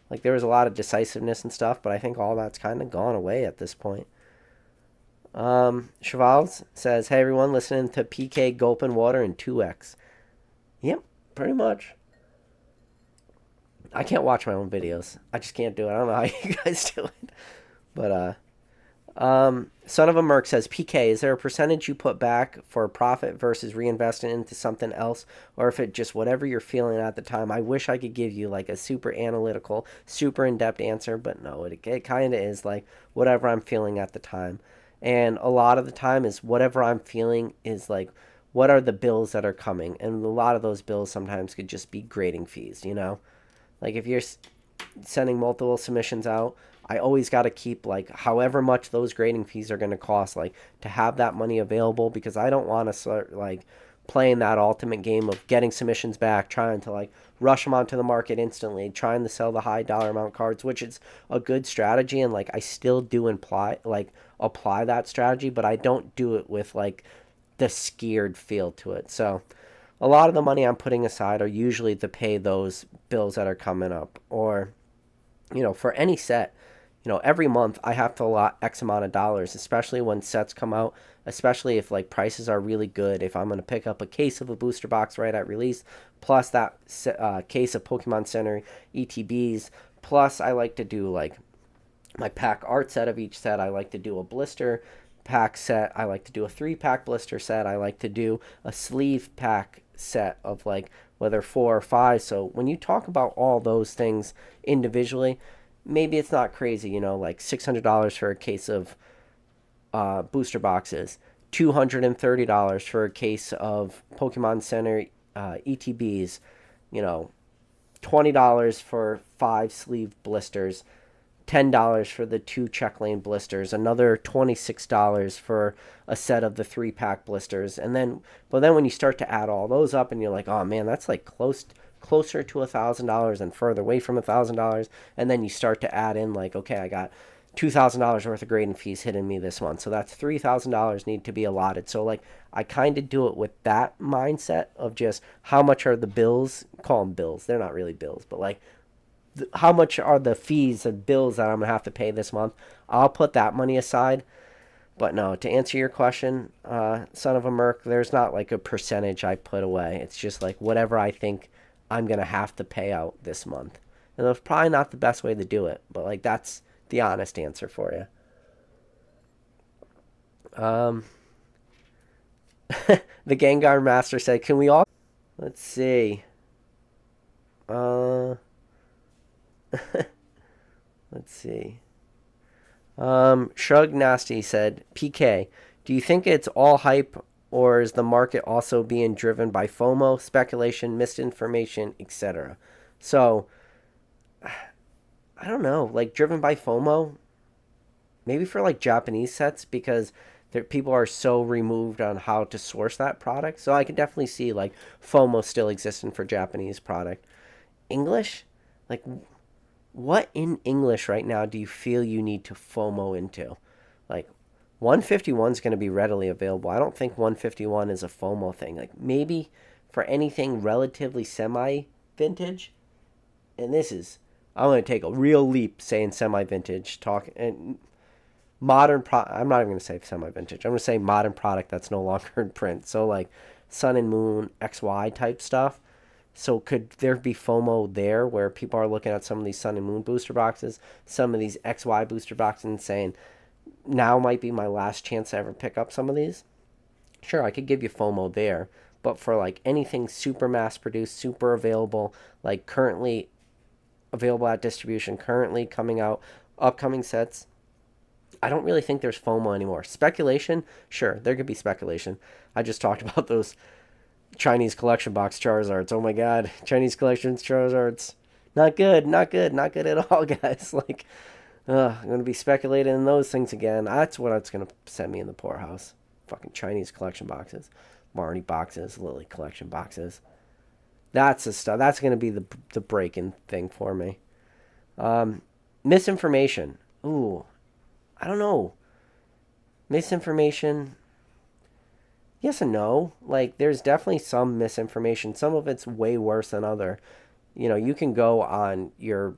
Like there was a lot of decisiveness and stuff, but I think all that's kind of gone away at this point. Chevals says, hey everyone, listening to PK gulping water in 2x. Yep, pretty much. I can't watch my own videos. I just can't do it. I don't know how you guys do it. But, Son of a Merc says, PK, is there a percentage you put back for a profit versus reinvesting into something else? Or if it just whatever you're feeling at the time? I wish I could give you like a super analytical, super in-depth answer, but no, it kind of is like whatever I'm feeling at the time. And a lot of the time is whatever I'm feeling is like, what are the bills that are coming? And a lot of those bills sometimes could just be grading fees, Like if you're sending multiple submissions out, I always got to keep like however much those grading fees are going to cost, like to have that money available, because I don't want to start like playing that ultimate game of getting submissions back, trying to like rush them onto the market instantly, trying to sell the high dollar amount cards, which is a good strategy. And like I still do apply that strategy, but I don't do it with like the scared feel to it. So a lot of the money I'm putting aside are usually to pay those bills that are coming up, or, for any set, every month I have to allot X amount of dollars, especially when sets come out, especially if like prices are really good. If I'm going to pick up a case of a booster box right at release, plus that case of Pokemon Center ETBs, plus I like to do like my pack art set of each set. I like to do a blister pack set. I like to do a 3-pack blister set. I like to do a sleeve pack set of like whether 4 or 5. So when you talk about all those things individually, maybe it's not crazy, like $600 for a case of booster boxes, $230 for a case of Pokemon Center ETBs, $20 for 5 sleeve blisters, $10 for the 2 check lane blisters, another $26 for a set of the 3-pack blisters. And then when you start to add all those up and you're like, oh man, that's like closer to $1,000 and further away from $1,000. And then you start to add in like, okay, I got $2,000 worth of grading fees hitting me this month. So that's $3,000 need to be allotted. So like I kind of do it with that mindset of just how much are the bills, call them bills. They're not really bills, but like how much are the fees and bills that I'm going to have to pay this month. I'll put that money aside. But no, to answer your question, Son of a Merc, there's not like a percentage I put away. It's just like whatever I think I'm going to have to pay out this month. And that's probably not the best way to do it, but like that's the honest answer for you. The Gengar Master said, can we all... Let's see. Let's see. Shrug Nasty said, PK, do you think it's all hype, or is the market also being driven by FOMO, speculation, misinformation, etc.? So, I don't know, like driven by FOMO, maybe for like Japanese sets because people are so removed on how to source that product. So I can definitely see like FOMO still existing for Japanese product. English, like what in English right now do you feel you need to FOMO into? Like 151 is going to be readily available. I don't think 151 is a FOMO thing. Like maybe for anything relatively semi vintage, and this is I'm going to take a real leap saying semi vintage talk and I'm not even going to say semi vintage. I'm going to say modern product that's no longer in print. So like Sun and Moon XY type stuff. So could there be FOMO there where people are looking at some of these Sun and Moon booster boxes, some of these XY booster boxes and saying, now might be my last chance to ever pick up some of these? Sure, I could give you FOMO there. But for like anything super mass produced, super available, like currently available at distribution, currently coming out, upcoming sets, I don't really think there's FOMO anymore. Speculation, sure, there could be speculation. I just talked about those Chinese collection box Charizards. Oh my god, Chinese collections Charizards. Not good, not good, not good at all, guys. Like, I'm going to be speculating in those things again. That's what's going to send me in the poorhouse. Fucking Chinese collection boxes. Marnie boxes, Lily collection boxes. That's the stuff. That's going to be the breaking thing for me. Misinformation. Ooh, I don't know. Misinformation. Yes and no. Like, there's definitely some misinformation. Some of it's way worse than other. You know, you can go on your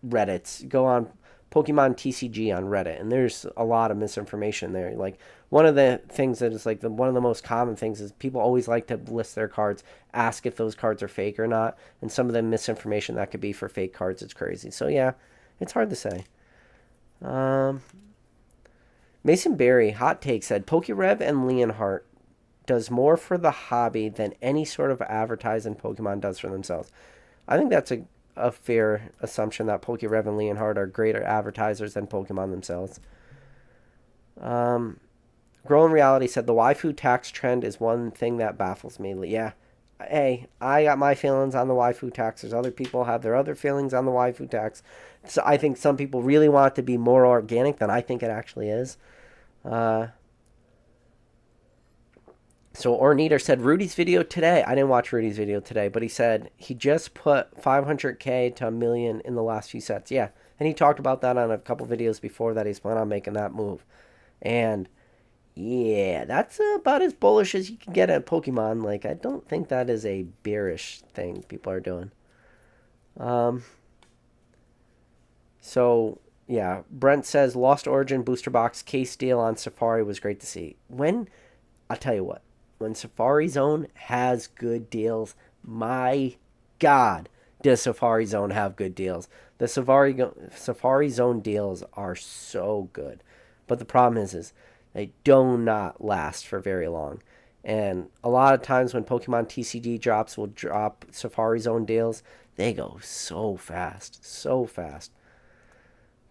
Reddits, go on Pokemon TCG on Reddit, and there's a lot of misinformation there. Like, one of the things that is like one of the most common things is people always like to list their cards, ask if those cards are fake or not, and some of the misinformation that could be for fake cards is crazy. So yeah, it's hard to say. Mason Berry, hot take, said Pokerev and Leonhart does more for the hobby than any sort of advertising Pokemon does for themselves. I think that's a fair assumption that Pokerev and Leonhart are greater advertisers than Pokemon themselves. Growing Reality said the waifu tax trend is one thing that baffles me. Yeah, hey, I got my feelings on the waifu tax. There's other people have their other feelings on the waifu tax. So I think some people really want it to be more organic than I think it actually is. So Orniter said Rudy's video today. I didn't watch Rudy's video today, but he said he just put 500K to 1 million in the last few sets. Yeah, and he talked about that on a couple videos before that. He's planning on making that move. And yeah, that's about as bullish as you can get at Pokemon. Like, I don't think that is a bearish thing people are doing. So yeah, Brent says Lost Origin booster box case deal on Safari was great to see. I'll tell you what, when Safari Zone has good deals, my God, does Safari Zone have good deals? The Safari Zone deals are so good, but the problem is they do not last for very long. And a lot of times when Pokemon TCG drops will drop Safari Zone deals, they go so fast, so fast.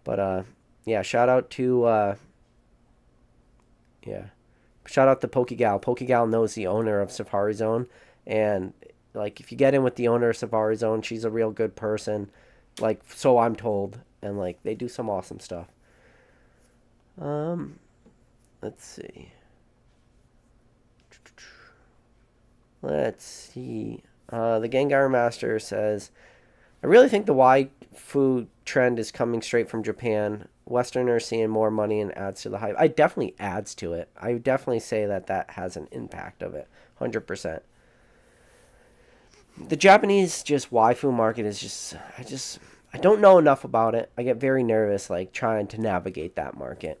But yeah, shout out to Pokegal. Pokegal knows the owner of Safari Zone, and like if you get in with the owner of Safari Zone, she's a real good person. Like, so I'm told, and like they do some awesome stuff. Let's see. The Gengar Master says, I really think the waifu trend is coming straight from Japan. Westerners seeing more money and adds to the hype. It definitely adds to it. I would definitely say that has an impact of it. 100%. The Japanese waifu market is I don't know enough about it. I get very nervous like trying to navigate that market.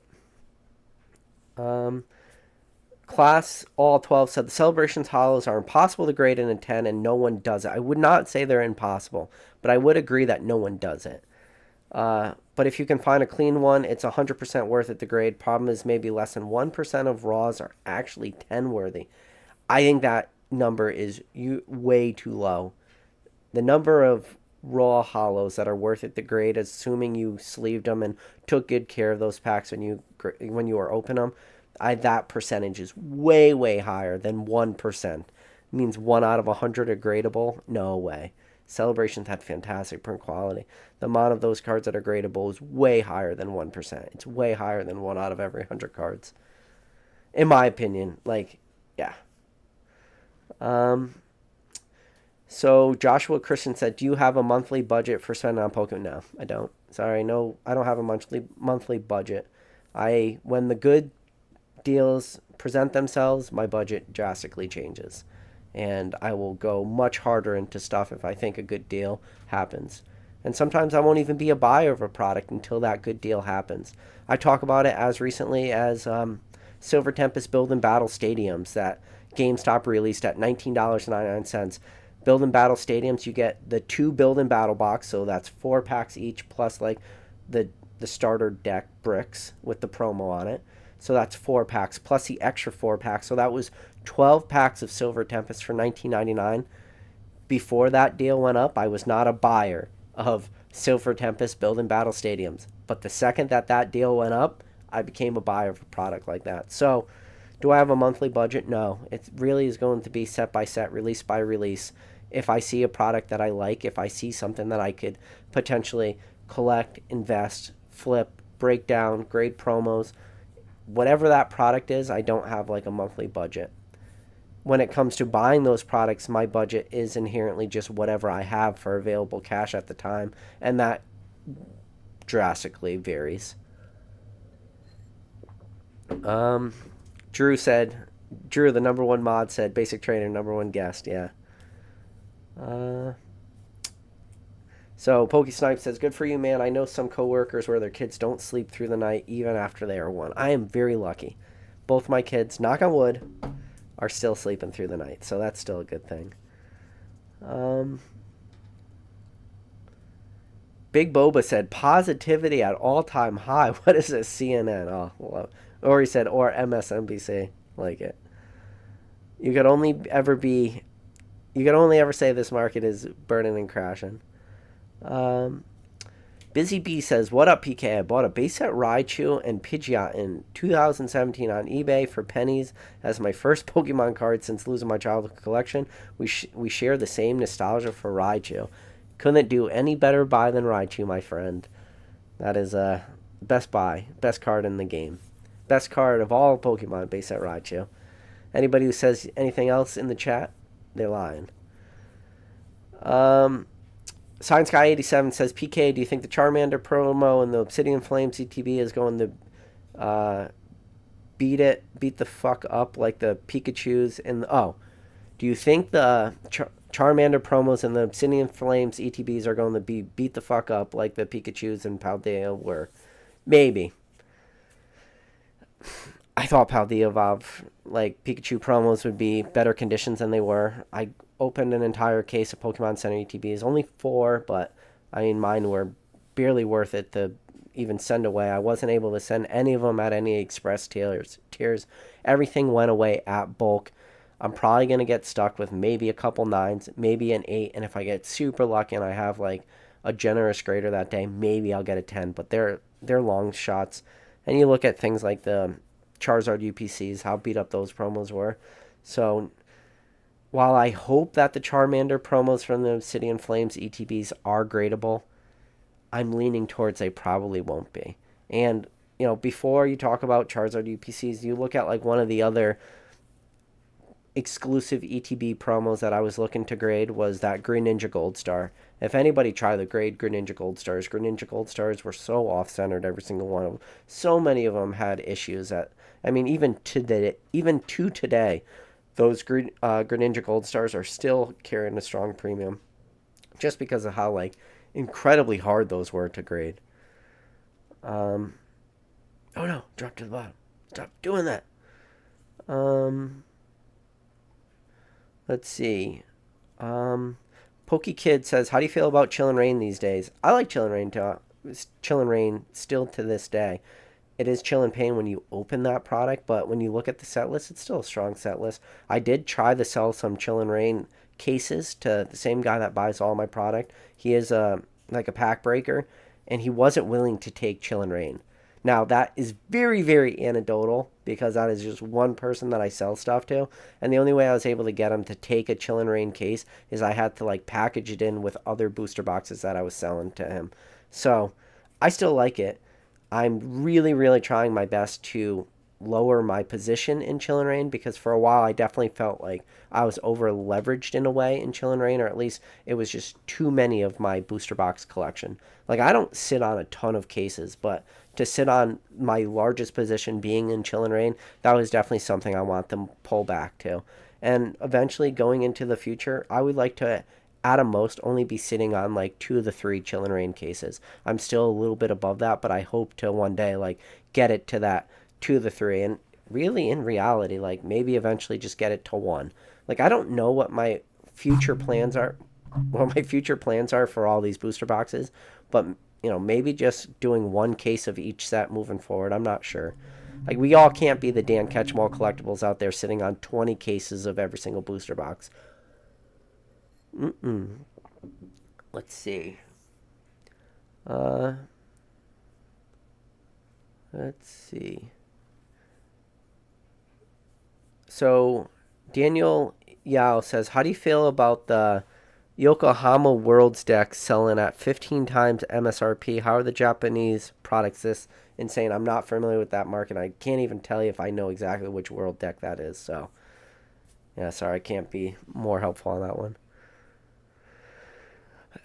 Class All 12 said the Celebrations Hollows are impossible to grade in a 10 and no one does it. I would not say they're impossible, but I would agree that no one does it. But if you can find a clean one, it's 100% worth it to grade. Problem is maybe less than 1% of raws are actually 10 worthy. I think that number is way too low. The number of raw hollows that are worth it to grade, assuming you sleeved them and took good care of those packs when you were opening them, that percentage is way, way higher than 1%. It means 1 out of 100 are gradable? No way. Celebrations had fantastic print quality. The amount of those cards that are gradable is way higher than 1%. It's way higher than 1 out of every 100 cards. In my opinion, like, yeah. So Joshua Christian said, "Do you have a monthly budget for spending on Pokemon?" No, I don't. Sorry, no, I don't have a monthly budget. When the good deals present themselves, my budget drastically changes, and I will go much harder into stuff if I think a good deal happens. And sometimes I won't even be a buyer of a product until that good deal happens. I talk about it as recently as Silver Tempest Build and Battle Stadiums that GameStop released at $19.99. Build and Battle Stadiums, you get the 2 Build and Battle box, so that's 4 packs each, plus like the starter deck bricks with the promo on it. So that's 4 packs, plus the extra 4 packs. So that was 12 packs of Silver Tempest for $19.99. Before that deal went up, I was not a buyer of Silver Tempest Build and Battle Stadiums. But the second that deal went up, I became a buyer of a product like that. So do I have a monthly budget? No. It really is going to be set by set, release by release. If I see a product that I like, if I see something that I could potentially collect, invest, flip, break down, grade promos, whatever that product is, I don't have like a monthly budget. When it comes to buying those products, my budget is inherently just whatever I have for available cash at the time, and that drastically varies. Drew, the number one mod, said, basic trainer, number one guest, yeah. So Pokesnipe says, good for you, man. I know some coworkers where their kids don't sleep through the night even after they are 1. I am very lucky. Both my kids, knock on wood, are still sleeping through the night, so that's still a good thing. Big Boba said, positivity at all-time high. What is this, CNN? Oh, love. Or he said, or MSNBC. Like it. You could only ever say this market is burning and crashing. Busy Bee says, what up, PK? I bought a base set Raichu and Pidgeot in 2017 on eBay for pennies as my first Pokemon card since losing my childhood collection. We share the same nostalgia for Raichu. Couldn't do any better buy than Raichu, my friend. That is a best buy. Best card in the game. Best card of all Pokemon, base set Raichu. Anybody who says anything else in the chat, they're lying. Science Guy 87 says, PK, do you think the Charmander promo and the Obsidian Flame CTB is going to beat the fuck up like the Pikachus and do you think the Charmander promos and the Obsidian Flames ETBs are going to beat the fuck up like the Pikachus and Paldea were? Maybe. I thought Paldea Evolve, like Pikachu promos, would be better conditions than they were. I opened an entire case of Pokemon Center ETBs, only 4, but I mean mine were barely worth it to even send away. I wasn't able to send any of them at any express tiers. Everything went away at bulk. I'm probably going to get stuck with maybe a couple 9s, maybe an 8, and if I get super lucky and I have like a generous grader that day, maybe I'll get a 10, but they're long shots. And you look at things like the Charizard UPCs, how beat up those promos were. So while I hope that the Charmander promos from the Obsidian Flames ETBs are gradable, I'm leaning towards they probably won't be. And, before you talk about Charizard UPCs, you look at like one of the other exclusive ETB promos that I was looking to grade was that Greninja Gold Star. If anybody tried to grade Greninja Gold Stars were so off-centered, every single one of them. So many of them had issues even to today, those Greninja Gold Stars are still carrying a strong premium just because of how, incredibly hard those were to grade. Oh no, drop to the bottom. Stop doing that. Let's see. PokeKid says, how do you feel about Chillin' Rain these days? I like Chillin' Rain still to this day. It is Chillin' Pain when you open that product, but when you look at the set list, it's still a strong set list. I did try to sell some Chillin' Rain cases to the same guy that buys all my product. He is like a pack breaker, and he wasn't willing to take Chillin' Rain Now, that is very, very anecdotal because that is just one person that I sell stuff to. And the only way I was able to get him to take a Chillin' Reign case is I had to like package it in with other booster boxes that I was selling to him. So I still like it. I'm really, really trying my best to lower my position in Chillin' Reign because for a while I definitely felt like I was over leveraged in a way in Chillin' Reign, or at least it was just too many of my booster box collection. Like I don't sit on a ton of cases, but to sit on my largest position being in Chillin' Reign, that was definitely something I want them pull back to. And eventually going into the future, I would like to at a most only be sitting on like 2 of the 3 Chillin' Reign cases. I'm still a little bit above that, but I hope to one day like get it to that 2 of the 3, and really in reality like maybe eventually just get it to 1. Like I don't know future plans are what my future plans are for all these booster boxes, but maybe just doing 1 case of each set moving forward. I'm not sure. Like we all can't be the Dan Ketchum collectibles out there sitting on 20 cases of every single booster box. Mm-mm. Let's see. Uh, let's see. So Daniel Yao says, "How do you feel about the Yokohama Worlds deck selling at 15 times MSRP? How are the Japanese products this insane? I'm not familiar with that market. I can't even tell you if I know exactly which World deck that is. So yeah, sorry, I can't be more helpful on that one."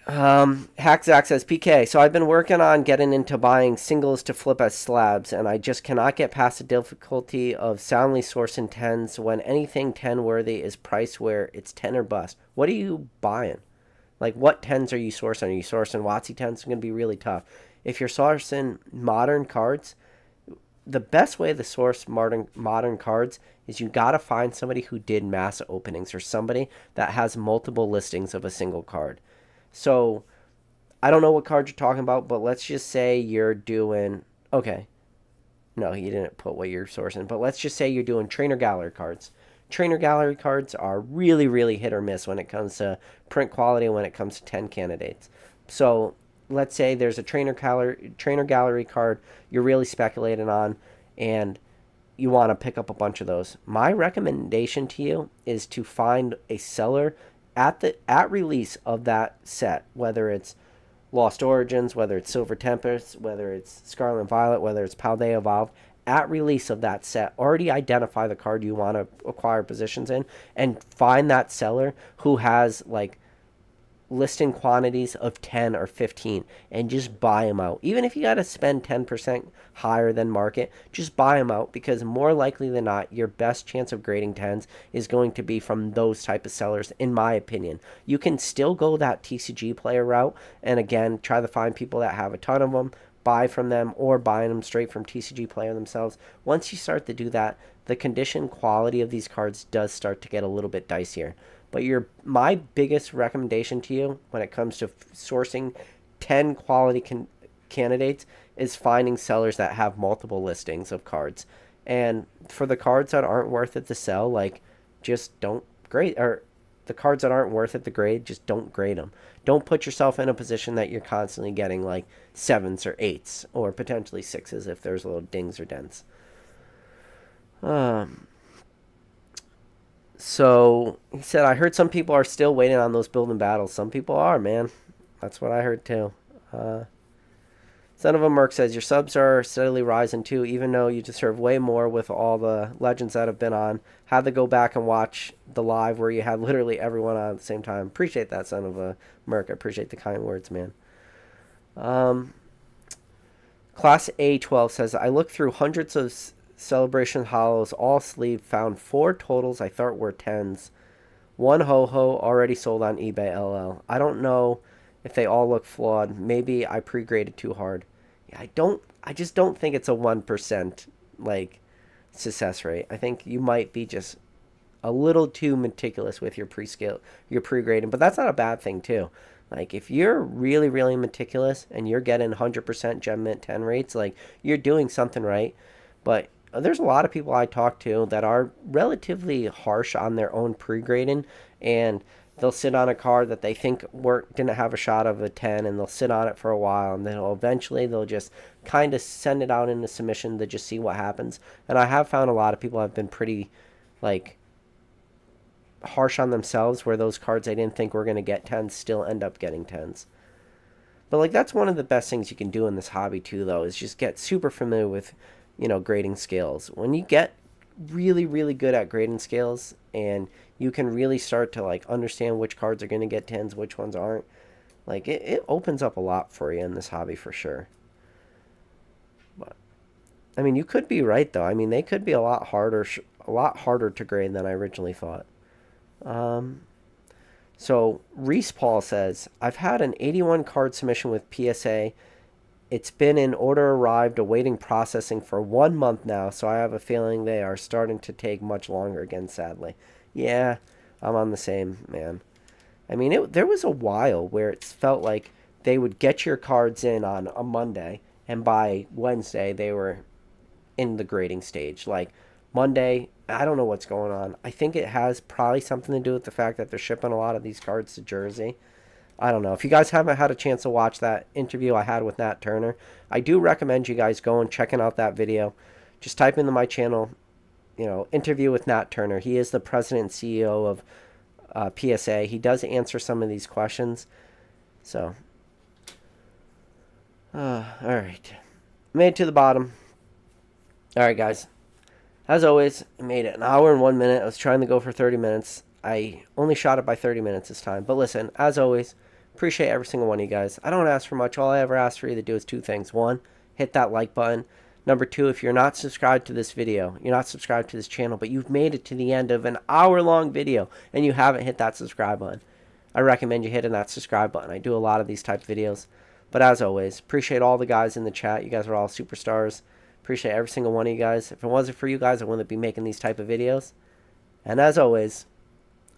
Hackzack says, "PK, so I've been working on getting into buying singles to flip as slabs, and I just cannot get past the difficulty of soundly sourcing tens when anything 10 worthy is priced where it's 10 or bust. What are you buying? Like, what tens are you sourcing? Are you sourcing WotC tens? It's going to be really tough. If you're sourcing modern cards, the best way to source modern cards is you got to find somebody who did mass openings or somebody that has multiple listings of a single card. So I don't know what card you're talking about, but let's just say you're doing okay. No, he didn't put what you're sourcing, but let's just say you're doing trainer gallery cards. Trainer gallery cards are really, really hit or miss when it comes to print quality and when it comes to 10 candidates. So let's say there's a trainer gallery card you're really speculating on, and you want to pick up a bunch of those. My recommendation to you is to find a seller at release of that set, whether it's Lost Origins, whether it's Silver Tempest, whether it's Scarlet and Violet, whether it's Paldea Evolved, at release of that set, already identify the card you want to acquire positions in and find that seller who has like listing quantities of 10 or 15 and just buy them out. Even if you got to spend 10% higher than market, just buy them out because more likely than not, your best chance of grading 10s is going to be from those type of sellers, in my opinion. You can still go that TCG player route and again, try to find people that have a ton of them, buy from them or buying them straight from TCG player themselves. Once you start to do that, the condition quality of these cards does start to get a little bit dicier. But my biggest recommendation to you when it comes to sourcing 10 quality candidates is finding sellers that have multiple listings of cards. And for the cards that aren't worth it to sell, like just don't grade, or the cards that aren't worth it to grade, just don't grade them. Don't put yourself in a position that you're constantly getting like 7s or 8s or potentially 6s if there's little dings or dents. So he said, "I heard some people are still waiting on those building battles." Some people are, man. That's what I heard too. Son of a Merc says, "Your subs are steadily rising too, even though you deserve way more with all the legends that have been on. Had to go back and watch the live where you had literally everyone on at the same time." Appreciate that, Son of a Merc. I appreciate the kind words, man. Class A12 says, "I looked through hundreds of Celebration Hollows, all sleeve, found 4 totals I thought were 10s. One ho-ho already sold on eBay LL. I don't know if they all look flawed. Maybe I pre-graded too hard." Yeah, I just don't think it's a 1% like success rate. I think you might be just a little too meticulous with your pre-grading, but that's not a bad thing too. Like if you're really, really meticulous and you're getting 100% Gem Mint 10 rates, like you're doing something right. But there's a lot of people I talk to that are relatively harsh on their own pre-grading, and they'll sit on a card that they think didn't have a shot of a 10, and they'll sit on it for a while, and then eventually they'll just kind of send it out into submission to just see what happens. And I have found a lot of people have been pretty, like, harsh on themselves, where those cards they didn't think were going to get 10s still end up getting 10s. But, like, that's one of the best things you can do in this hobby too, though, is just get super familiar with, grading scales. When you get really, really good at grading scales, and you can really start to, like, understand which cards are going to get 10s, which ones aren't, like, it opens up a lot for you in this hobby for sure. But I mean, you could be right though. I mean, they could be a lot harder to grade than I originally thought. Um, so Reese Paul says, I've had an 81 card submission with PSA. It's been in order arrived awaiting processing for 1 month now, so I have a feeling they are starting to take much longer again, sadly. Yeah, I'm on the same, man. I mean, there was a while where it felt like they would get your cards in on a Monday, and by Wednesday they were in the grading stage. Like Monday, I don't know what's going on. I think it has probably something to do with the fact that they're shipping a lot of these cards to Jersey. I don't know. If you guys haven't had a chance to watch that interview I had with Nat Turner, I do recommend you guys going checking out that video. Just type into my channel, interview with Nat Turner. He is the president and CEO of PSA. He does answer some of these questions. So, all right. Made it to the bottom. All right, guys. As always, I made it an hour and 1 minute. I was trying to go for 30 minutes. I only shot it by 30 minutes this time. But listen, as always, appreciate every single one of you guys. I don't ask for much. All I ever ask for you to do is two things. One, hit that like button. Number two, if you're not subscribed to this video, you're not subscribed to this channel, but you've made it to the end of an hour-long video and you haven't hit that subscribe button, I recommend you hitting that subscribe button. I do a lot of these type of videos. But as always, appreciate all the guys in the chat. You guys are all superstars. Appreciate every single one of you guys. If it wasn't for you guys, I wouldn't be making these type of videos. And as always,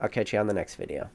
I'll catch you on the next video.